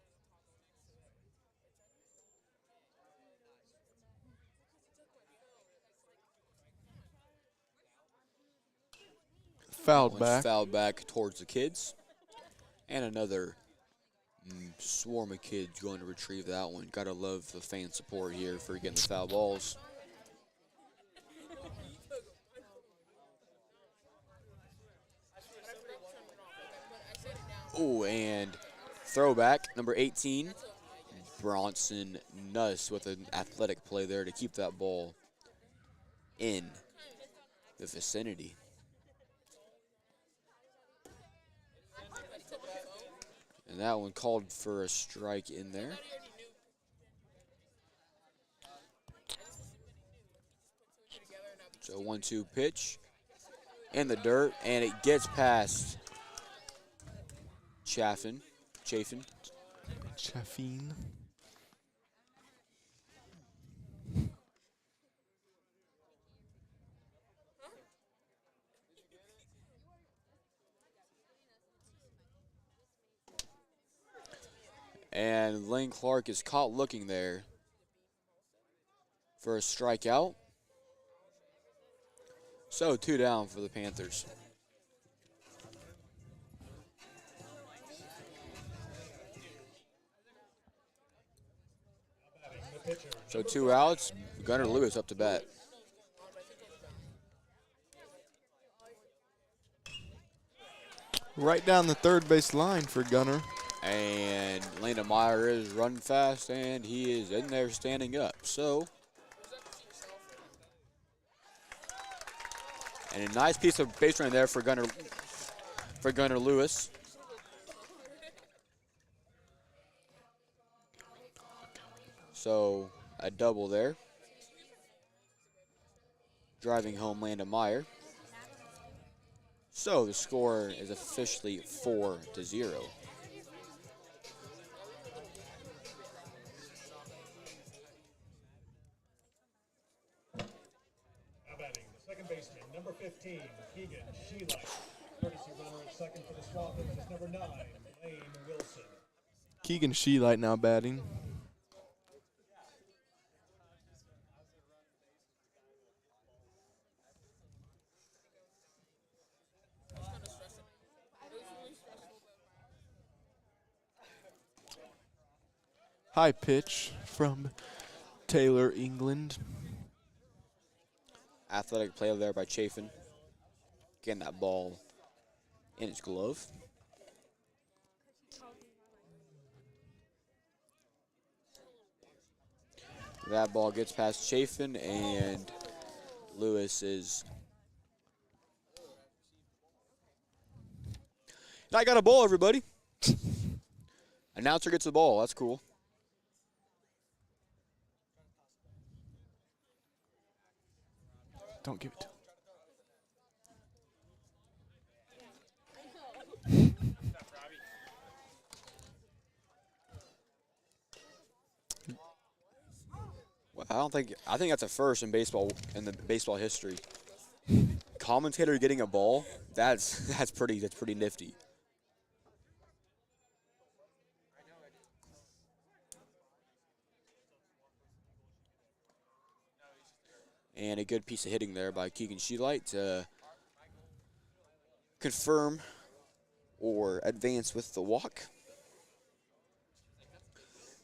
I Fouled One's back. fouled back towards the kids. And another swarm of kids going to retrieve that one. Gotta love the fan support here for getting the foul balls. Oh, and throwback, number 18, Bronson Nuss with an athletic play there to keep that ball in the vicinity. And that one called for a strike in there. So 1-2 pitch in the dirt, and it gets past Chafin. Chaffin. And Lane Clark is caught looking there for a strikeout. So 2 down for the Panthers. So 2 outs. Gunnar Lewis up to bat. Right down the third base line for Gunnar. And Landon Meyer is running fast, and he is in there standing up. So, and a nice piece of base running there for Gunnar Lewis. So, a double there. Driving home Landon Meyer. So the score is officially 4-0. Now batting, the second baseman, number 15, Keegan Sheelight. Courtesy runner at second for the Swathers is number 9, Lane Wilson. Keegan Sheelight now batting. High pitch from Taylor, England. Athletic play there by Chafin. Getting that ball in his glove. That ball gets past Chafin, and Lewis is. I got a ball, everybody. Announcer gets the ball. That's cool. Don't give it to him. Well, I think that's a first in baseball, in the baseball history. Commentator getting a ball, that's pretty nifty. And a good piece of hitting there by Keegan Sheelight to confirm or advance with the walk.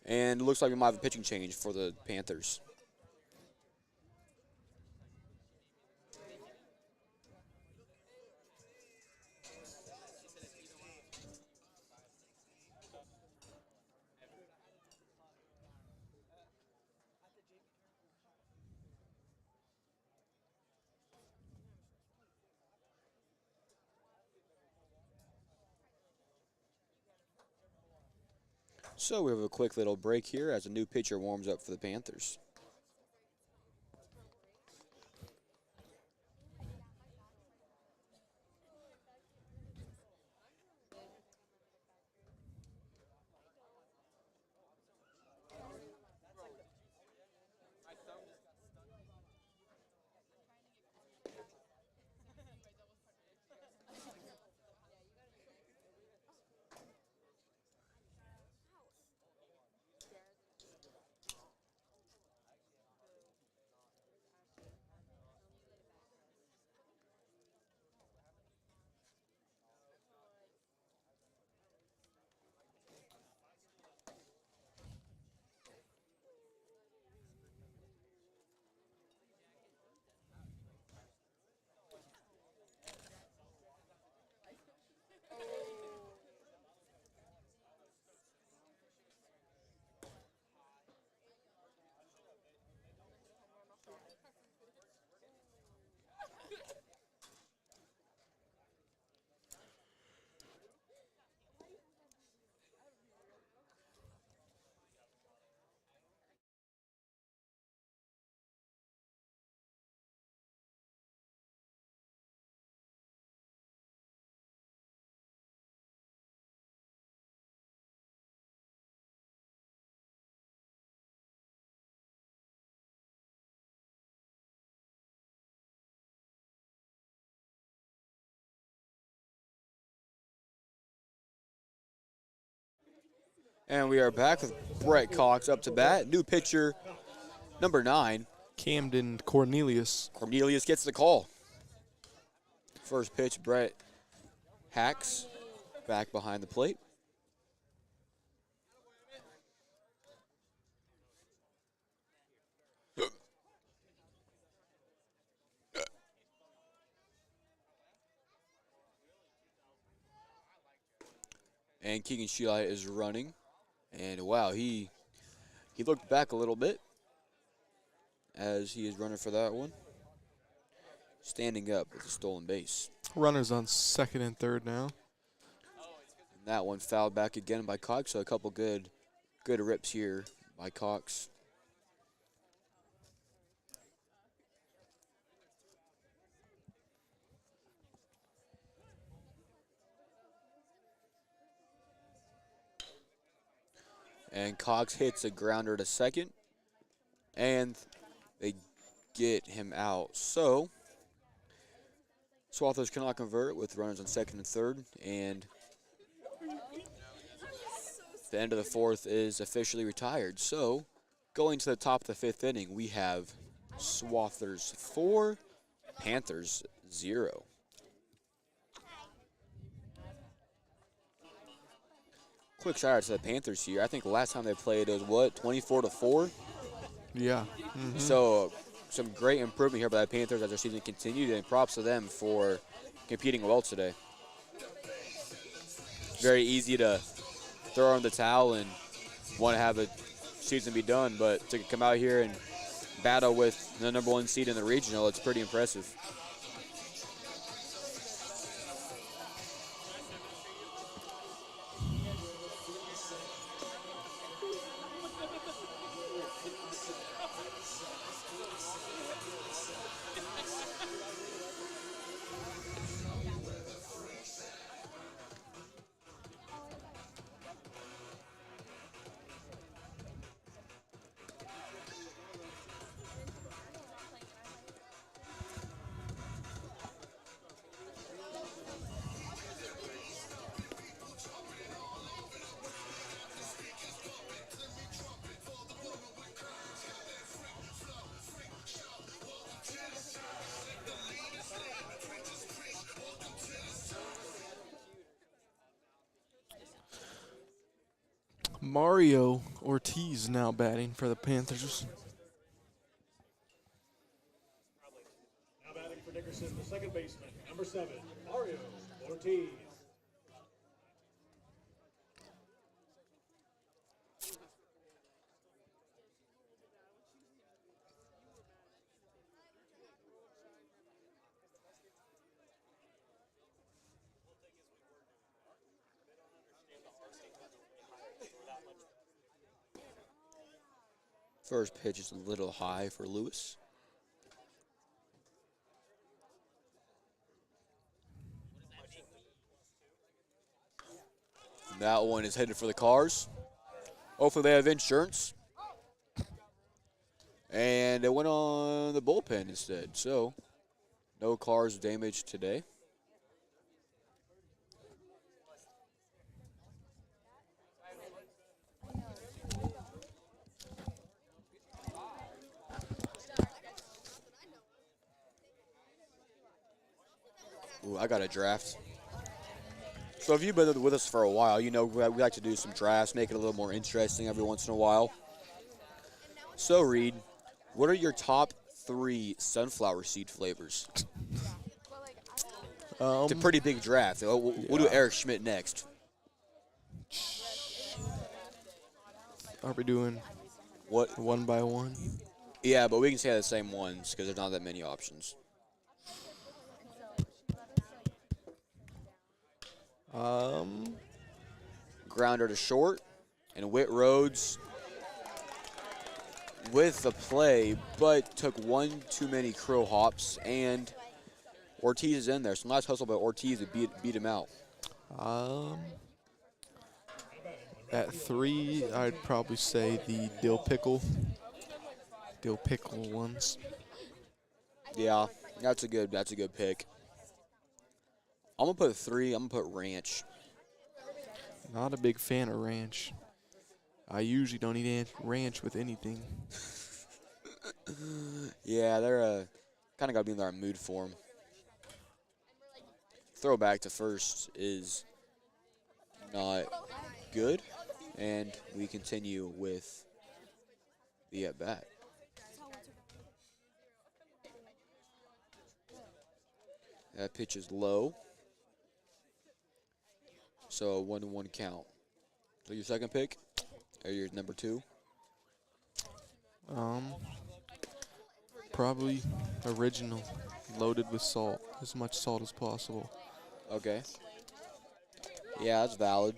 And it looks like we might have a pitching change for the Panthers. So we have a quick little break here as a new pitcher warms up for the Panthers. And we are back with Brett Cox up to bat. New pitcher, number 9. Camden Cornelius. Cornelius gets the call. First pitch, Brett hacks back behind the plate. And Keegan Sheelight is running. And wow, he looked back a little bit as he is running for that one. Standing up with a stolen base. Runners on second and third now. And that one fouled back again by Cox, so a couple good rips here by Cox. And Cox hits a grounder to second. And they get him out. So, Swathers cannot convert with runners on second and third. And the end of the fourth is officially retired. So, going to the top of the fifth inning, we have Swathers 4, Panthers 0. Quick shout out to the Panthers here. I think the last time they played it was 24-4. Yeah. So some great improvement here by the Panthers as their season continued, and props to them for competing well today. Very easy to throw in the towel and want to have the season be done, but to come out here and battle with the number 1 seed in the regional, it's pretty impressive. Mario Ortiz now batting for the Panthers. Now batting for Nickerson, the second baseman, number 7, Mario Ortiz. First pitch is a little high for Lewis. That one is headed for the cars. Hopefully they have insurance. And it went on the bullpen instead, so no cars damaged today. Ooh, I got a draft. So if you've been with us for a while, you know we like to do some drafts, make it a little more interesting every once in a while. So, Reed, what are your top 3 sunflower seed flavors? It's a pretty big draft. We'll do Eric Schmidt next. Are we doing What? one by one? Yeah, but we can say the same ones because there's not that many options. Grounder to short, and Whit Rhodes with the play, but took one too many crow hops, and Ortiz is in there. So nice hustle by Ortiz to beat him out. At 3, I'd probably say the dill pickle ones. Yeah, that's a good pick. I'm gonna put 3. I'm gonna put ranch. Not a big fan of ranch. I usually don't eat ranch with anything. Yeah, they're kind of got to be in their mood for them. Throwback to first is not good, and we continue with the at bat. That pitch is low, so a 1-1 count. So your second pick, or your number 2? Probably original, loaded with salt, as much salt as possible. Okay. Yeah, that's valid.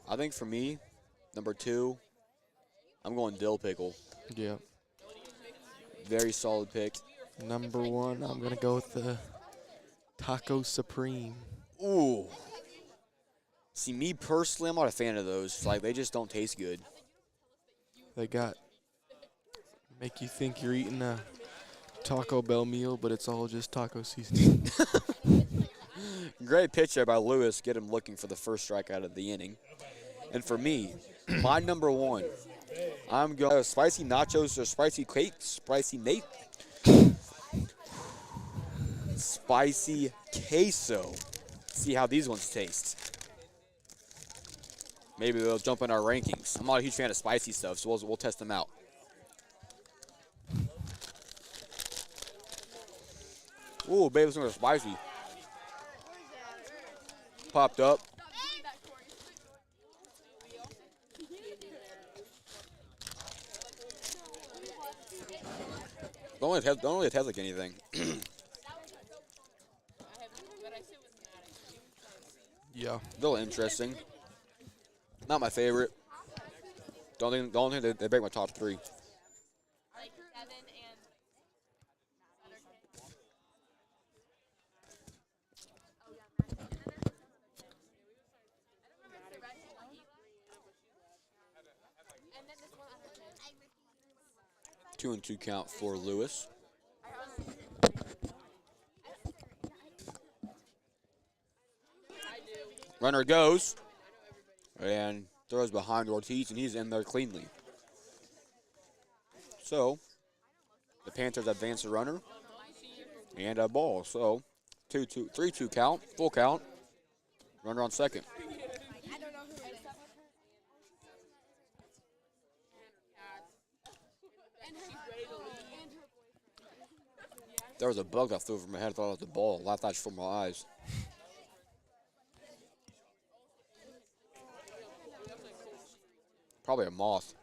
I think for me, number 2, I'm going dill pickle. Yeah. Very solid pick. Number 1, I'm gonna go with the Taco Supreme. Ooh. See, me personally, I'm not a fan of those. Like, they just don't taste good. They make you think you're eating a Taco Bell meal, but it's all just taco seasoning. Great pitch there by Lewis. Get him looking for the first strikeout of the inning. And for me, my number one, I'm going spicy nachos or spicy cake, spicy Nate, spicy queso. See how these ones taste. Maybe they'll jump in our rankings. I'm not a huge fan of spicy stuff, so we'll test them out. Ooh, baby, this one is spicy. Popped up. Don't really taste like anything. Yeah. A little interesting. Not my favorite. Don't think they break my top three. Two and two count for Lewis. Runner goes and throws behind Ortiz, and he's in there cleanly. So the Panthers advance a runner and a ball. So 3-2 count, full count. Runner on second. There was a bug that flew over my head. I thought it was the ball. Laughed that from my eyes. Probably a moth.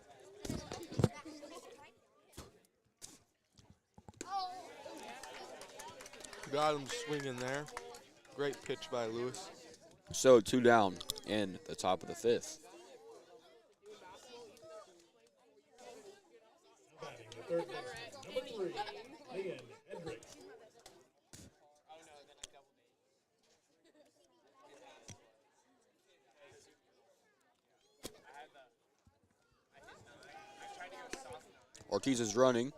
Got him swinging there. Great pitch by Lewis. So 2 down in the top of the 5th. Batting the third baseman, number 3, Ian Edrick. Ortiz is running.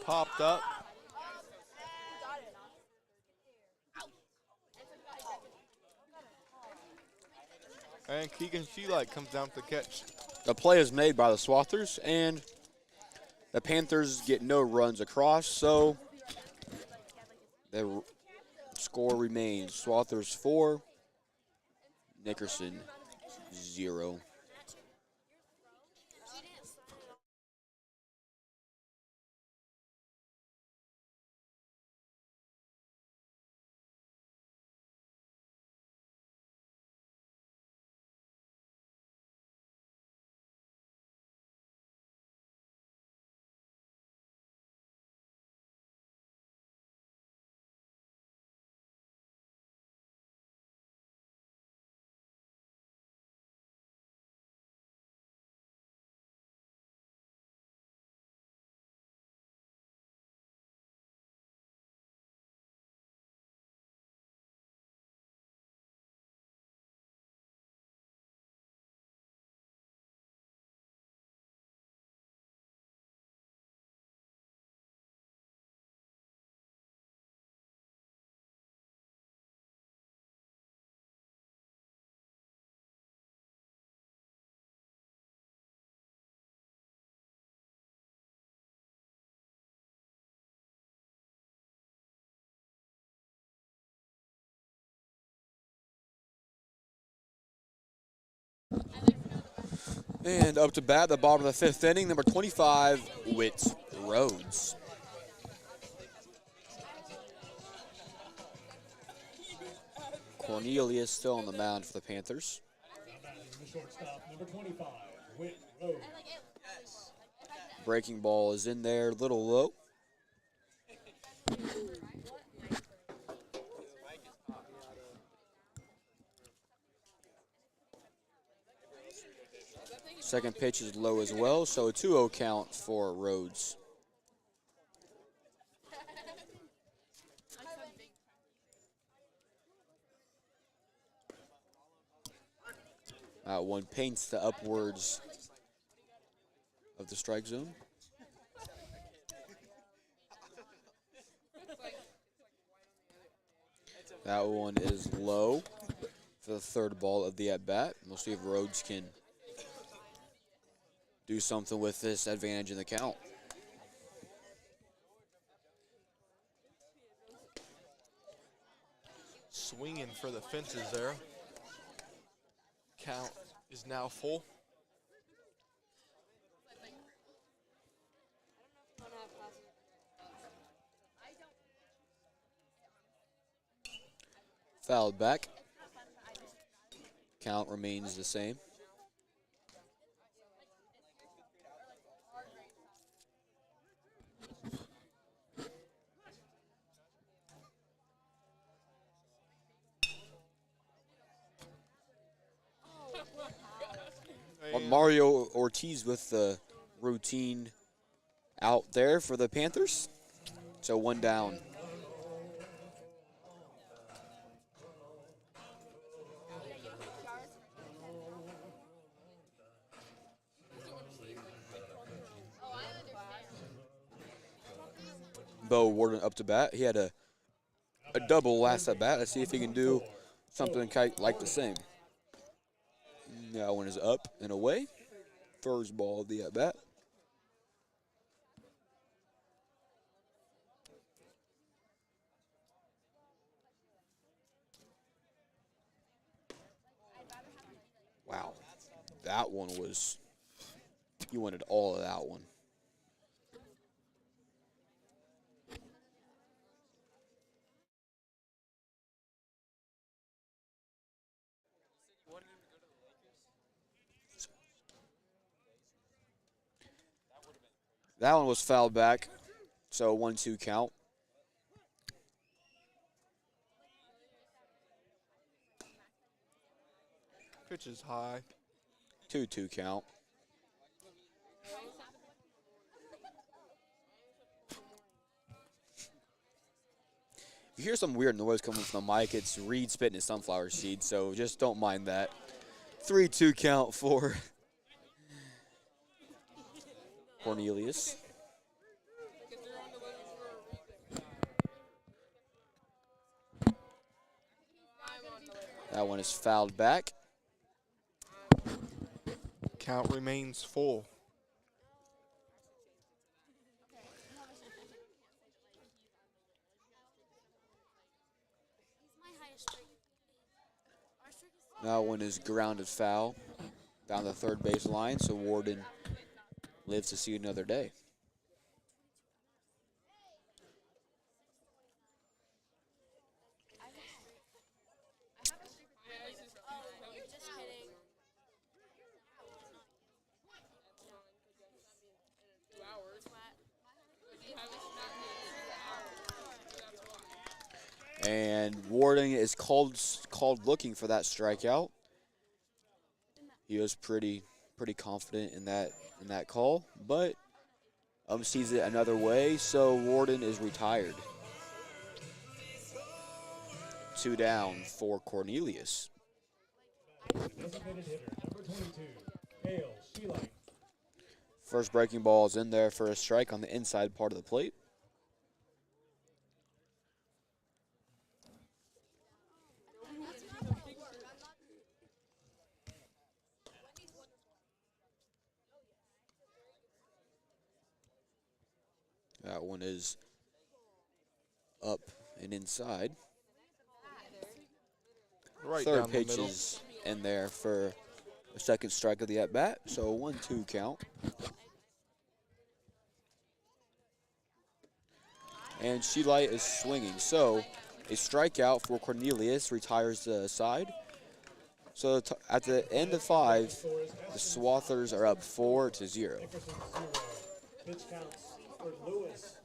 Popped up. And Keegan Sheelight comes down to catch. The play is made by the Swathers, and the Panthers get no runs across, so the score remains Swathers 4, Nickerson 0. And up to bat, the bottom of the 5th inning, number 25, Whit Rhodes. Cornelius still on the mound for the Panthers. Now batting the shortstop, number 25, Whit Rhodes. Breaking ball is in there, little low. Second pitch is low as well, so a 2-0 count for Rhodes. That one paints the upwards of the strike zone. That one is low for the third ball of the at-bat. We'll see if Rhodes can do something with this advantage in the count. Swinging for the fences there. Count is now full. Fouled back. Count remains the same. Mario Ortiz with the routine out there for the Panthers. So one down. Bo Warden up to bat. He had a double last at bat. Let's see if he can do something like the same. That one is up and away. First ball of the at bat. Wow. That one was, you wanted all of that one. That one was fouled back, so 1-2 count. Pitch is high. 2-2 count. If you hear some weird noise coming from the mic, it's Reed spitting his sunflower seed, so just don't mind that. 3-2 count for Cornelius. That one is fouled back. Count remains full. That one is grounded foul down the third base line, so Warden lives to see another day. And Warden is called looking for that strikeout. He was pretty confident in that call, but sees it another way, so Warden is retired. 2 down for Cornelius. Designated hitter, number 22, Hale Sheelight. First breaking ball is in there for a strike on the inside part of the plate. That one is up and inside. Right Third down the pitch middle. is in there for a second strike of the at-bat, so 1-2 count. And Sheelight is swinging, so a strikeout for Cornelius retires the side. So at the end of 5, the Swathers are up 4-0. Nickerson 0. Pitch counts for Lewis,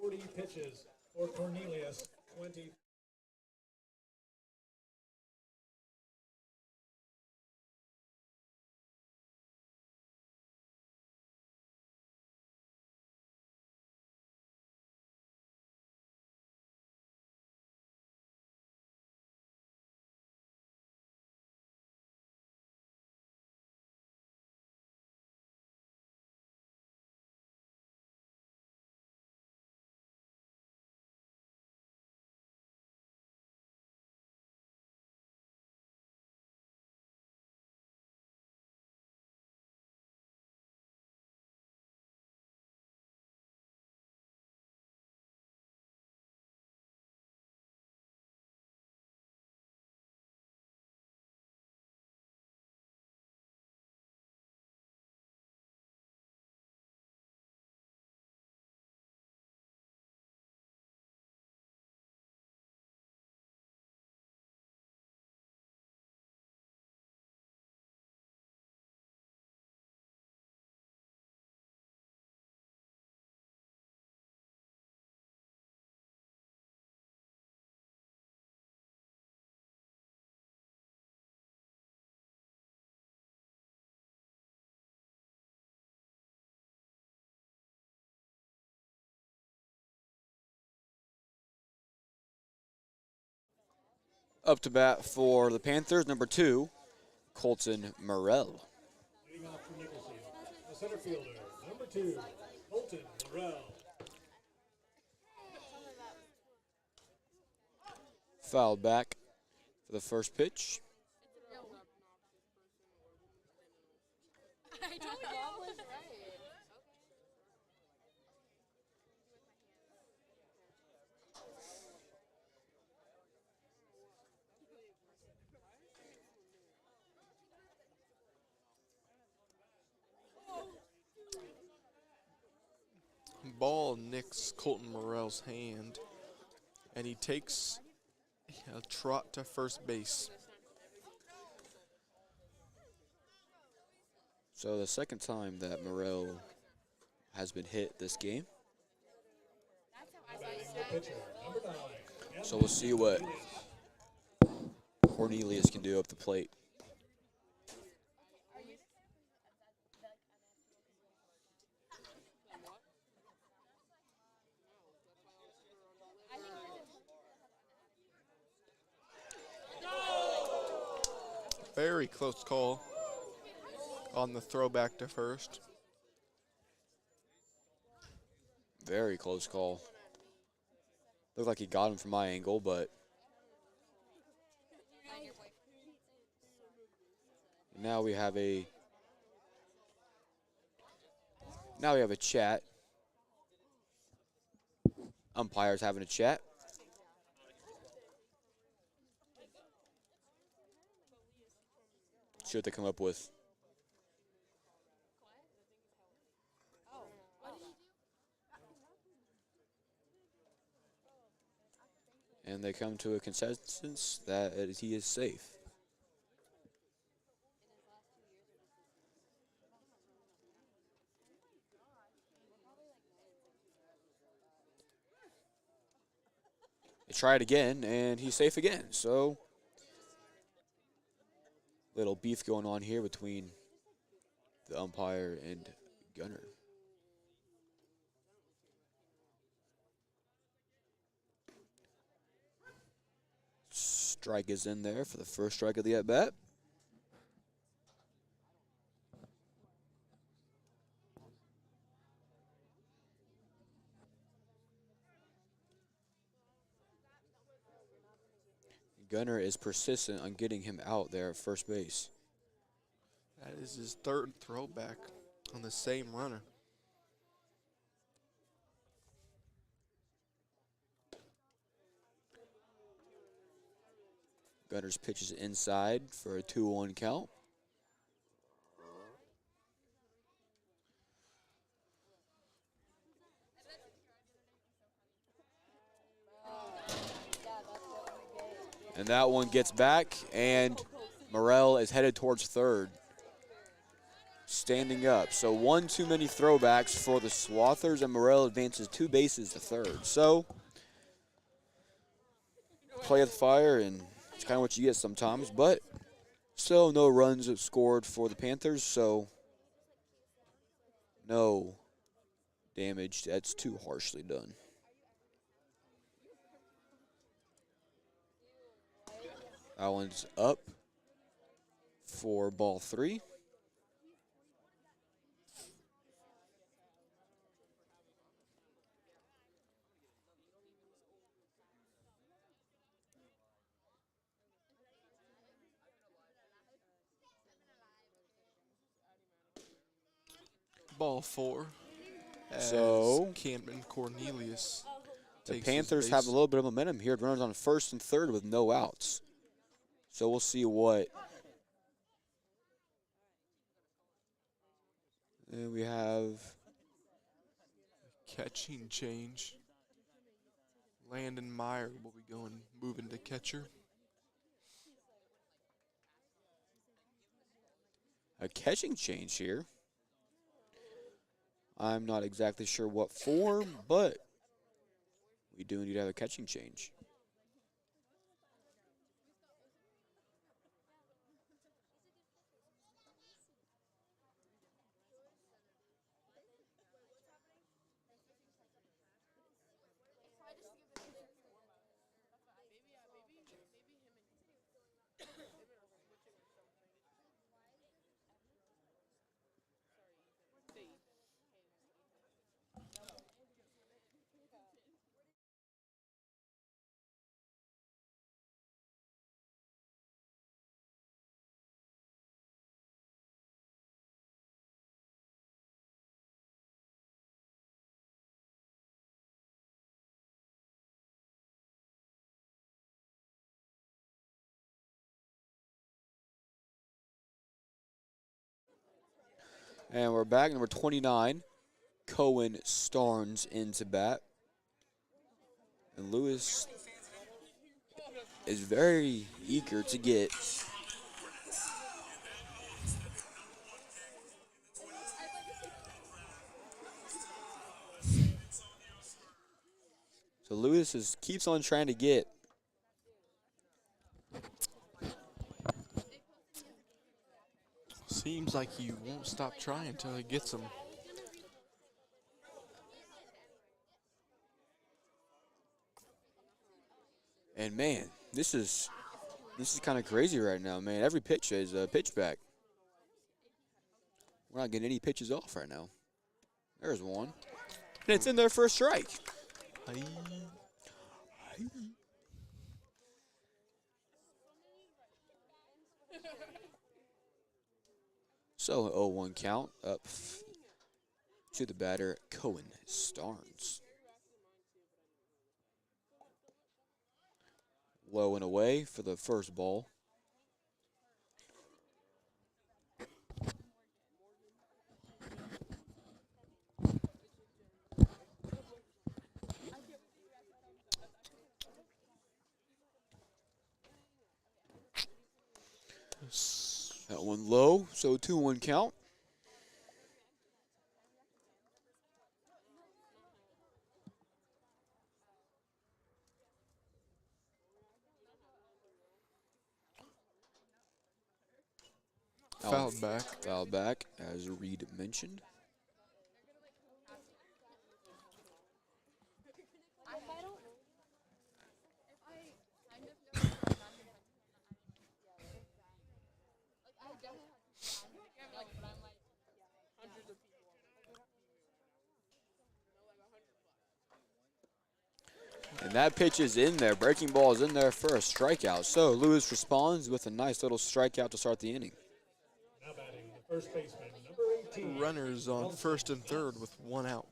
40 pitches. For Cornelius, 20. Up to bat for the Panthers, number 2, Colton Morrell. Leading off for Nickerson, the center fielder, number 2, Colton Morrell. Fouled back for the first pitch. I told you. Mom was right. Ball nicks Colton Morrell's hand, and he takes a trot to first base. So the second time that Morrell has been hit this game. Batting the pitcher, number 9. So we'll see what Cornelius can do up the plate. Very close call on the throwback to first. Very close call. Looked like he got him from my angle, but now we have a chat. Umpires having a chat. See what they come up with. And they come to a consensus that he is safe. They try it again, and he's safe again. So, little beef going on here between the umpire and Gunner. Strike is in there for the first strike of the at-bat. Gunner is persistent on getting him out there at first base. That is his third throwback on the same runner. Gunner's pitch is inside for a 2-1 count. And that one gets back, and Morrell is headed towards third. Standing up. So one too many throwbacks for the Swathers, and Morrell advances 2 bases to third. So, play of the fire, and it's kind of what you get sometimes, but still no runs scored for the Panthers, so no damage. That's too harshly done. That one's up for ball 3. Ball 4. As So, Camden Cornelius the takes his Panthers base. have a little bit of momentum here. Runners on first and third with no outs. So we'll see what. And we have Catching change. Landon Meyer will be moving to catcher. a catching change here. I'm not exactly sure what for, but we do need to have a catching change. And we're back. Number 29, Cohen Starnes into bat. And Lewis is very eager to get. So Lewis keeps on trying to get. Seems like he won't stop trying until he gets them. And man, this is kind of crazy right now, man. Every pitch is a pitch back. We're not getting any pitches off right now. There's one. And it's in there for a strike. So 0-1 count up to the batter, Cohen Starnes. Low and away for the first ball. That one low, so 2-1 count. Fouled back. Fouled back, as Reed mentioned. And that pitch is in there. Breaking ball is in there for a strikeout. So Lewis responds with a nice little strikeout to start the inning. Now batting the first baseman, number 18. Runners on first and third with 1 out.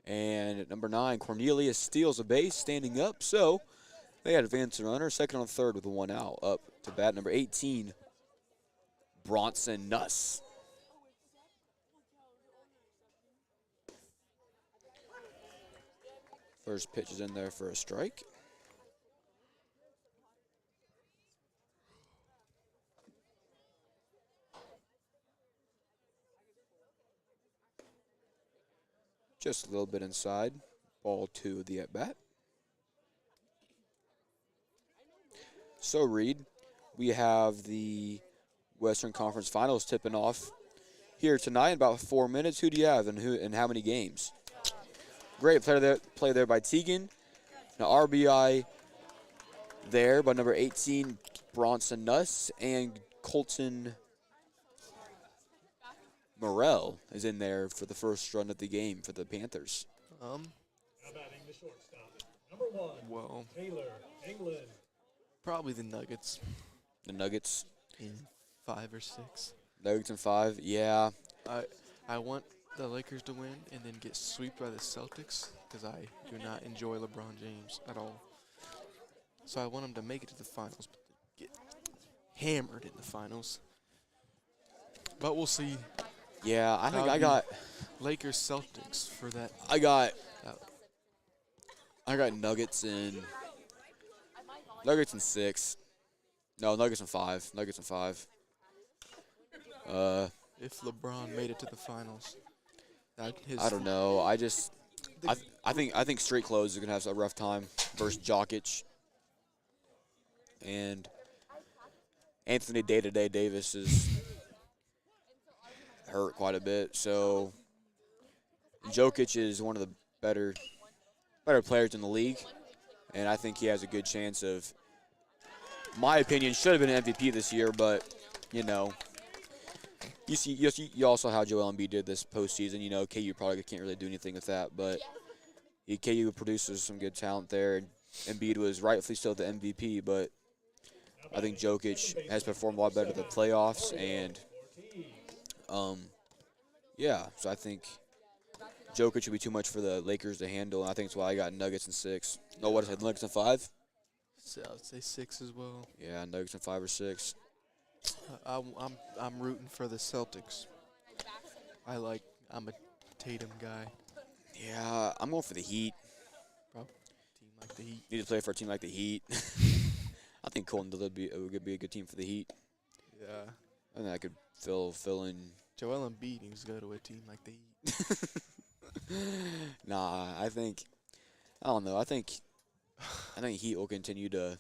And at number 9, Cornelius steals a base, standing up. So they advance the runner, second on third with 1 out. Up to bat number 18, Bronson Nuss. First pitch is in there for a strike. Just a little bit inside. Ball 2 of the at-bat. So, Reed, we have the Western Conference Finals tipping off here tonight in about 4 minutes. Who do you have and how many games? Great play there by Teagan. Now RBI there by number 18, Bronson Nuss, and Colton Morrell is in there for the first run of the game for the Panthers. Now batting the shortstop, number 1, Well, Taylor England. probably the Nuggets The Nuggets. in 5 or 6. Nuggets in 5, yeah. I want the Lakers to win and then get swept by the Celtics because I do not enjoy LeBron James at all. So I want them to make it to the finals, but get hammered in the finals. But we'll see. Yeah, I think That'll I be got Lakers Celtics for that. I got Nuggets in 6. No, Nuggets in 5. Nuggets in 5. If LeBron made it to the finals, I don't know. I think Straight Clothes is gonna have a rough time versus Jokic, and Anthony Day-to-Day Davis is hurt quite a bit. So Jokic is one of the better players in the league, and I think he has a good chance of. My opinion, should have been an MVP this year, but you know. You also how Joel Embiid did this postseason. You know, KU probably can't really do anything with that, but KU produces some good talent there. And Embiid was rightfully still the MVP, but I think Jokic has performed a lot better in the playoffs. And, yeah, so I think Jokic would be too much for the Lakers to handle, and I think that's why I got Nuggets in 6. No, what is it, Nuggets in 5? So I'd say 6 as well. Yeah, Nuggets in 5 or 6. I'm rooting for the Celtics. I'm a Tatum guy. Yeah, I'm going for the Heat. Bro, team like the Heat. Need to play for a team like the Heat. I think Colton would be a good team for the Heat. Yeah. I think I could fill in. Joel Embiid needs to go to a team like the Heat. Nah, I don't know. I think Heat will continue to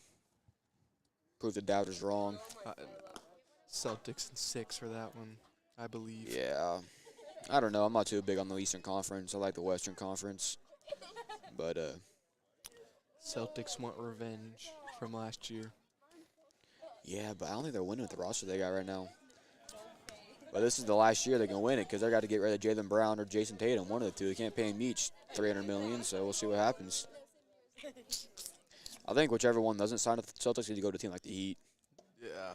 prove the doubters wrong. Celtics in 6 for that one, I believe. Yeah. I don't know. I'm not too big on the Eastern Conference. I like the Western Conference. But Celtics want revenge from last year. yeah, but I don't think they're winning with the roster they got right now. But this is the last year they can win it because they got to get rid of Jaylen Brown or Jason Tatum, one of the two. They can't pay them each $300 million, so we'll see what happens. I think whichever one doesn't sign with the Celtics need to go to a team like the Heat. Yeah.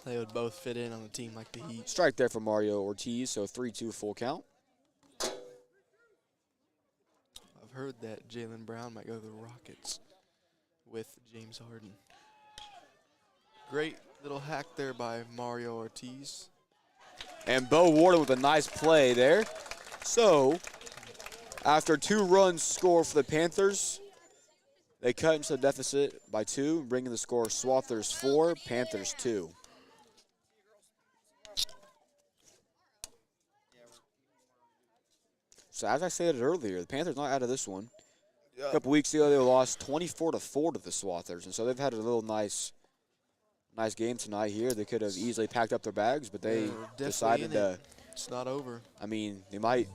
They would both fit in on a team like the Heat. Strike there for Mario Ortiz, so 3-2 full count. I've heard that Jaylen Brown might go to the Rockets with James Harden. Great little hack there by Mario Ortiz. And Bo Warden with a nice play there. So, after 2 runs scored for the Panthers, they cut into the deficit by 2, bringing the score Swathers 4, Panthers 2. So as I said earlier, the Panthers not out of this one. A couple weeks ago, they lost 24-4 to the Swathers, and so they've had a little nice game tonight here. They could have easily packed up their bags, but they decided to. It's not over. I mean, they might.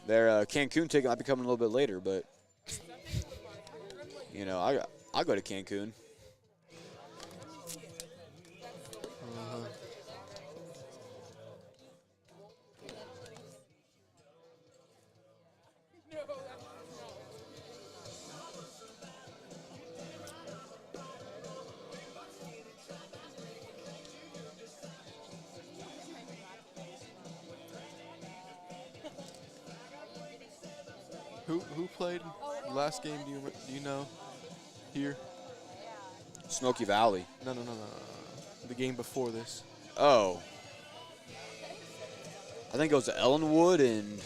Their Cancun ticket might be coming a little bit later, but you know, I'll go to Cancun. Who played the last game? Do you know? Here? Smoky Valley. No. The game before this. Oh. I think it was Ellenwood and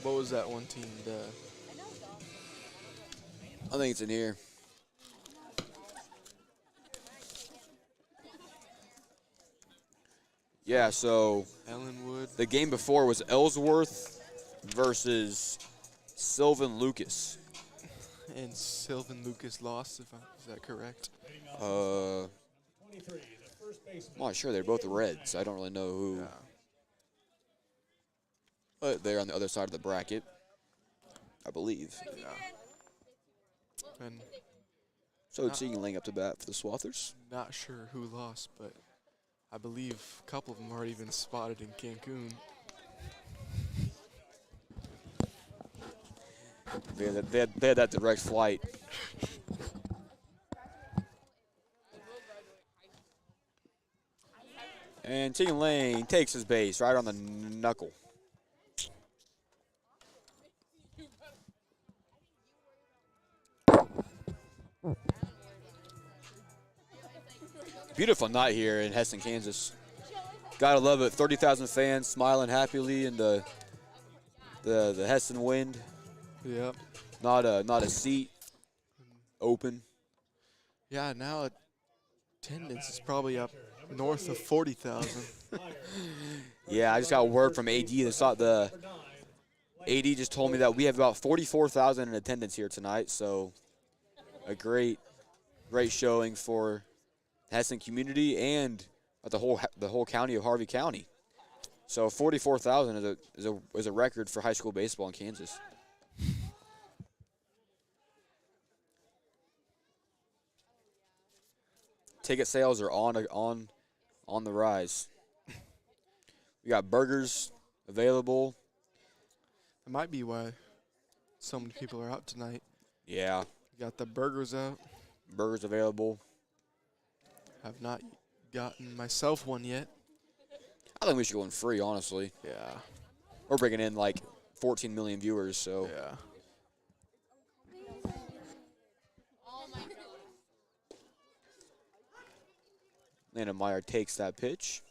What was that one team? I think it's in here. Yeah, so Ellenwood. the game before was Ellsworth versus Sylvan Lucas. And Sylvan Lucas lost, is that correct? I'm not sure. They're both Reds. I don't really know who. Yeah. But they're on the other side of the bracket, I believe. Yeah. And So it's Ling up to bat for the Swathers. not sure who lost, but I believe a couple of them already been spotted in Cancun. They had that direct flight. And Tegan Lane takes his base right on the knuckle. Beautiful night here in Hesston, Kansas. Gotta love it. 30,000 fans smiling happily in the Hesston wind. Yep. Not a seat open. Yeah, now attendance is probably up north of 40,000. Yeah, I just got word from AD. The AD just told me that we have about 44,000 in attendance here tonight. So a great showing for Hesston community and the whole county of Harvey County. So 44,000 is a record for high school baseball in Kansas. Ticket sales are on the rise. We got burgers available. That might be why so many people are out tonight. Yeah, We got the burgers out. burgers available. Have not gotten myself one yet. I think we should go in free, honestly. Yeah. We're bringing in like 14 million viewers, so. Yeah. Landon Meyer takes that pitch.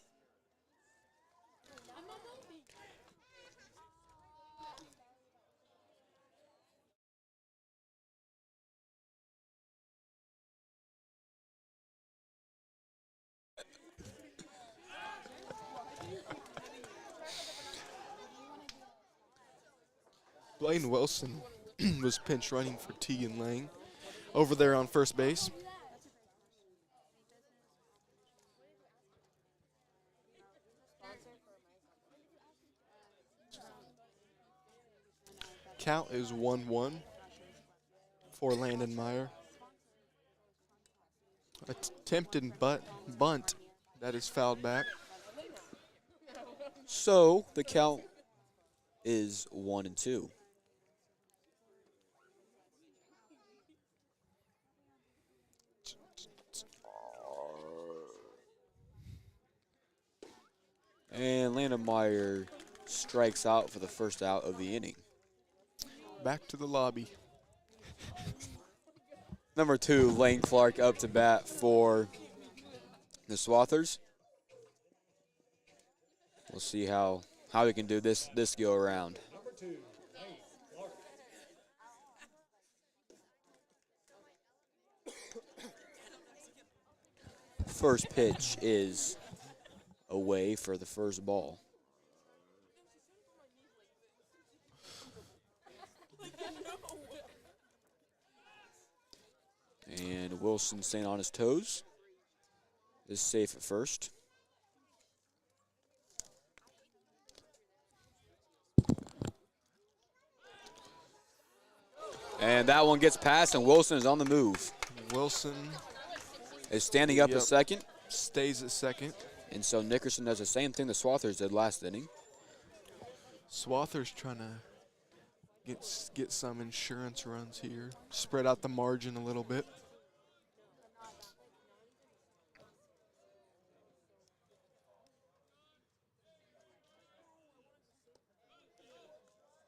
Blaine Wilson was pinch running for Tegan Lang over there on first base. Count is 1-1 for Landon Meyer. Attempted bunt that is fouled back. So the count is 1-2. And Landon Meyer strikes out for the first out of the inning. Back to the lobby. Number 2, Lane Clark up to bat for the Swathers. We'll see how we can do this go around. Number 2, Lane Clark. First pitch is away for the first ball. And Wilson staying on his toes is safe at first. And that one gets past, and Wilson is on the move. Wilson Is standing up at second, stays at second. and so Nickerson does the same thing the Swathers did last inning. Swather's trying to get some insurance runs here. Spread out the margin a little bit.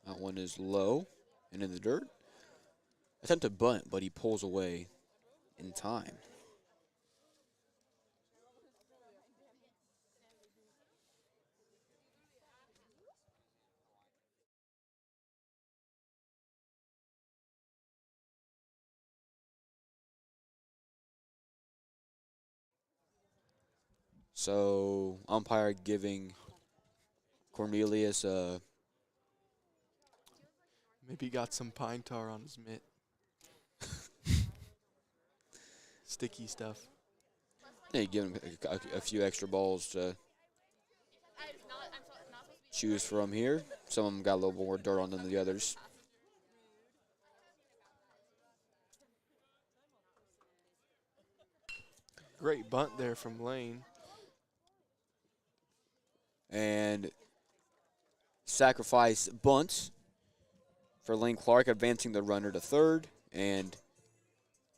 That one is low and in the dirt. Attempt to bunt, but he pulls away in time. So umpire giving Cornelius a Maybe he got some pine tar on his mitt. Sticky stuff. yeah, give him a few extra balls to choose from here. Some of them got a little more dirt on them than the others. Great bunt there from Lane. And sacrifice bunt for Lane Clark, advancing the runner to third and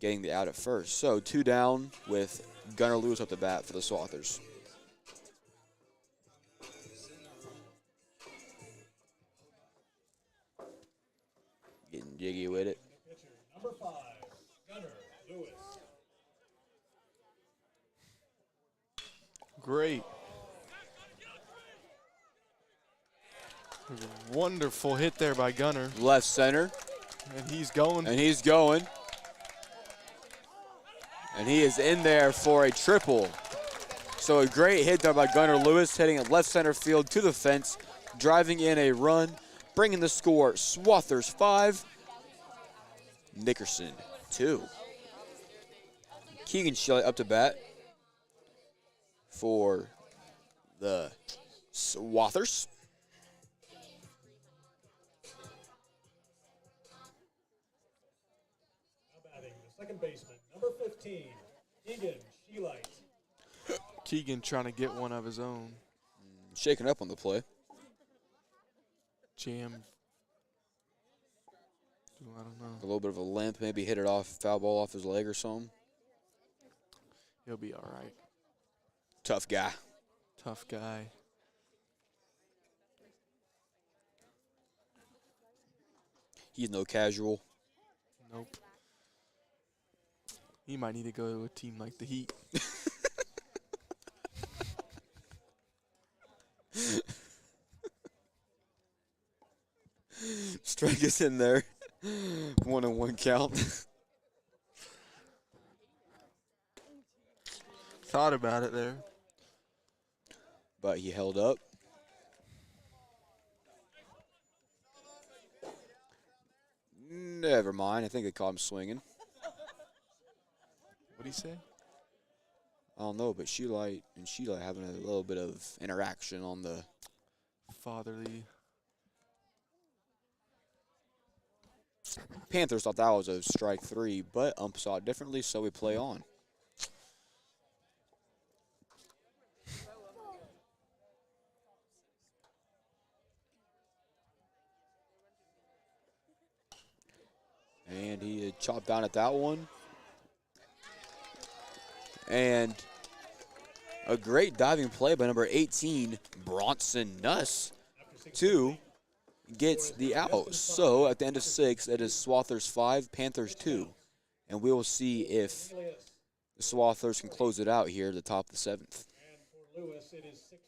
getting the out at first. So 2 down with Gunnar Lewis up the bat for the Swathers. Getting jiggy with it. Pitcher number 5, Gunnar Lewis. Great. Wonderful hit there by Gunnar. Left center, And he's going. and he's going. And he is in there for a triple. So a great hit there by Gunnar Lewis, hitting it left center field to the fence, driving in a run, bringing the score Swathers 5, Nickerson 2. Keegan Shelley up to bat for the Swathers. Now batting the second baseman, number 15, Keegan Sheelight. Keegan trying to get one of his own. Shaking up on the play. Jam. I don't know. A little bit of a limp, maybe hit it off, foul ball off his leg or something. He'll be all right. Tough guy. Tough guy. He's no casual. Nope. He might need to go to a team like the Heat. Strike is in there. 1-1 count. Thought about it there. But he held up. Never mind. I think they caught him swinging. What'd he say? I don't know, but Sheila having a little bit of interaction on the. Fatherly. Panthers thought that was a strike 3, but ump saw it differently, so we play on. And he had chopped down at that one. And a great diving play by number 18, Bronson Nuss, to gets the out. So at the end of 6, it is Swathers 5, Panthers 2. And we will see if the Swathers can close it out here at the top of the 7th. And for Lewis, it is 66.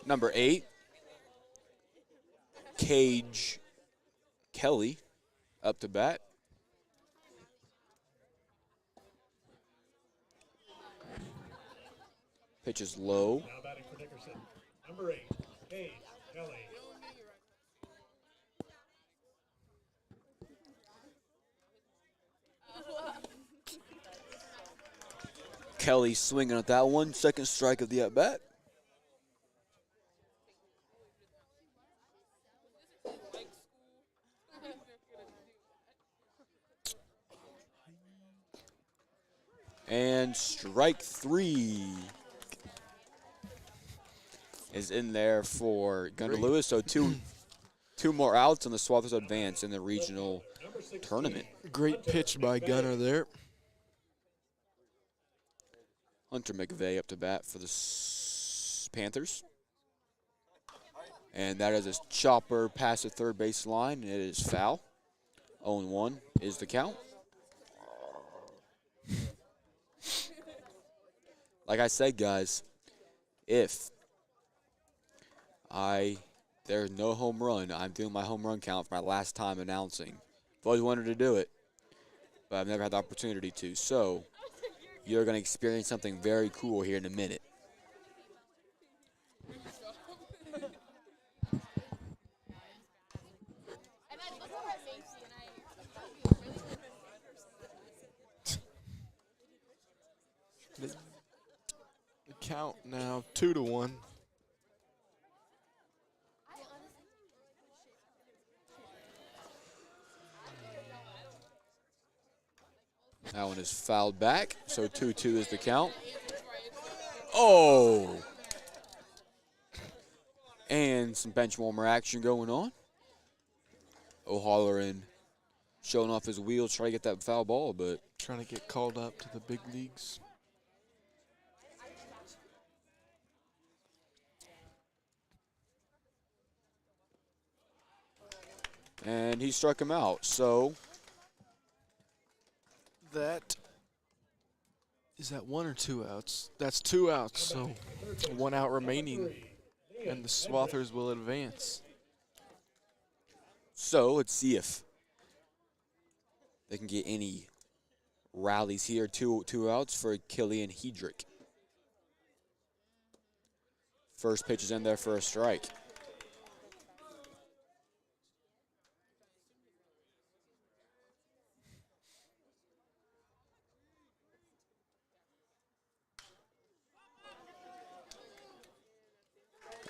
Number 8, Cage Kelly, up to bat. Pitch is low. Now batting for Nickerson. Number 8, Cage Kelly. Kelly swinging at that one. Second strike of the at bat. And strike 3 is in there for Gunnar Lewis. So two more outs, and the Swathers advance in the regional tournament. Great pitch by Gunner there. Hunter McVeigh up to bat for the Panthers. And that is a chopper past the third base line, and it is foul. 0-1 is the count. Like I said, guys, if there's no home run, I'm doing my home run count for my last time announcing. I've always wanted to do it, but I've never had the opportunity to. So you're going to experience something very cool here in a minute. The count now 2-1. That one is fouled back, so 2-2 is the count. Oh! And some bench warmer action going on. O'Halloran showing off his wheels, trying to get that foul ball, but Trying to get called up to the big leagues. and he struck him out. So Is that 1 or 2 outs? That's 2 outs, so 1 out remaining, and the Swathers will advance. let's see if they can get any rallies here. Two outs for Killian Hedrick. First pitch is in there for a strike.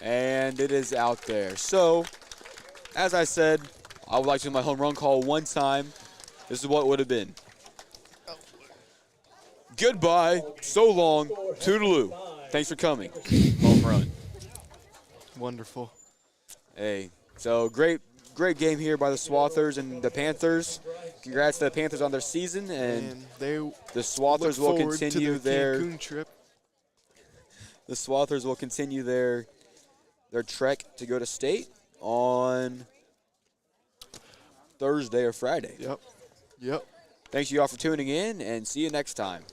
And it is out there. So, as I said, I would like to do my home run call one time. This is what it would have been. Goodbye. So long. Toodaloo. Thanks for coming. Home run. Wonderful. Hey, so great game here by the Swathers and the Panthers. Congrats to the Panthers on their season, and they the Swathers will forward continue to their Cancun trip. the Swathers will continue their trek to go to state on Thursday or Friday. Yep. Thanks you all for tuning in, and see you next time.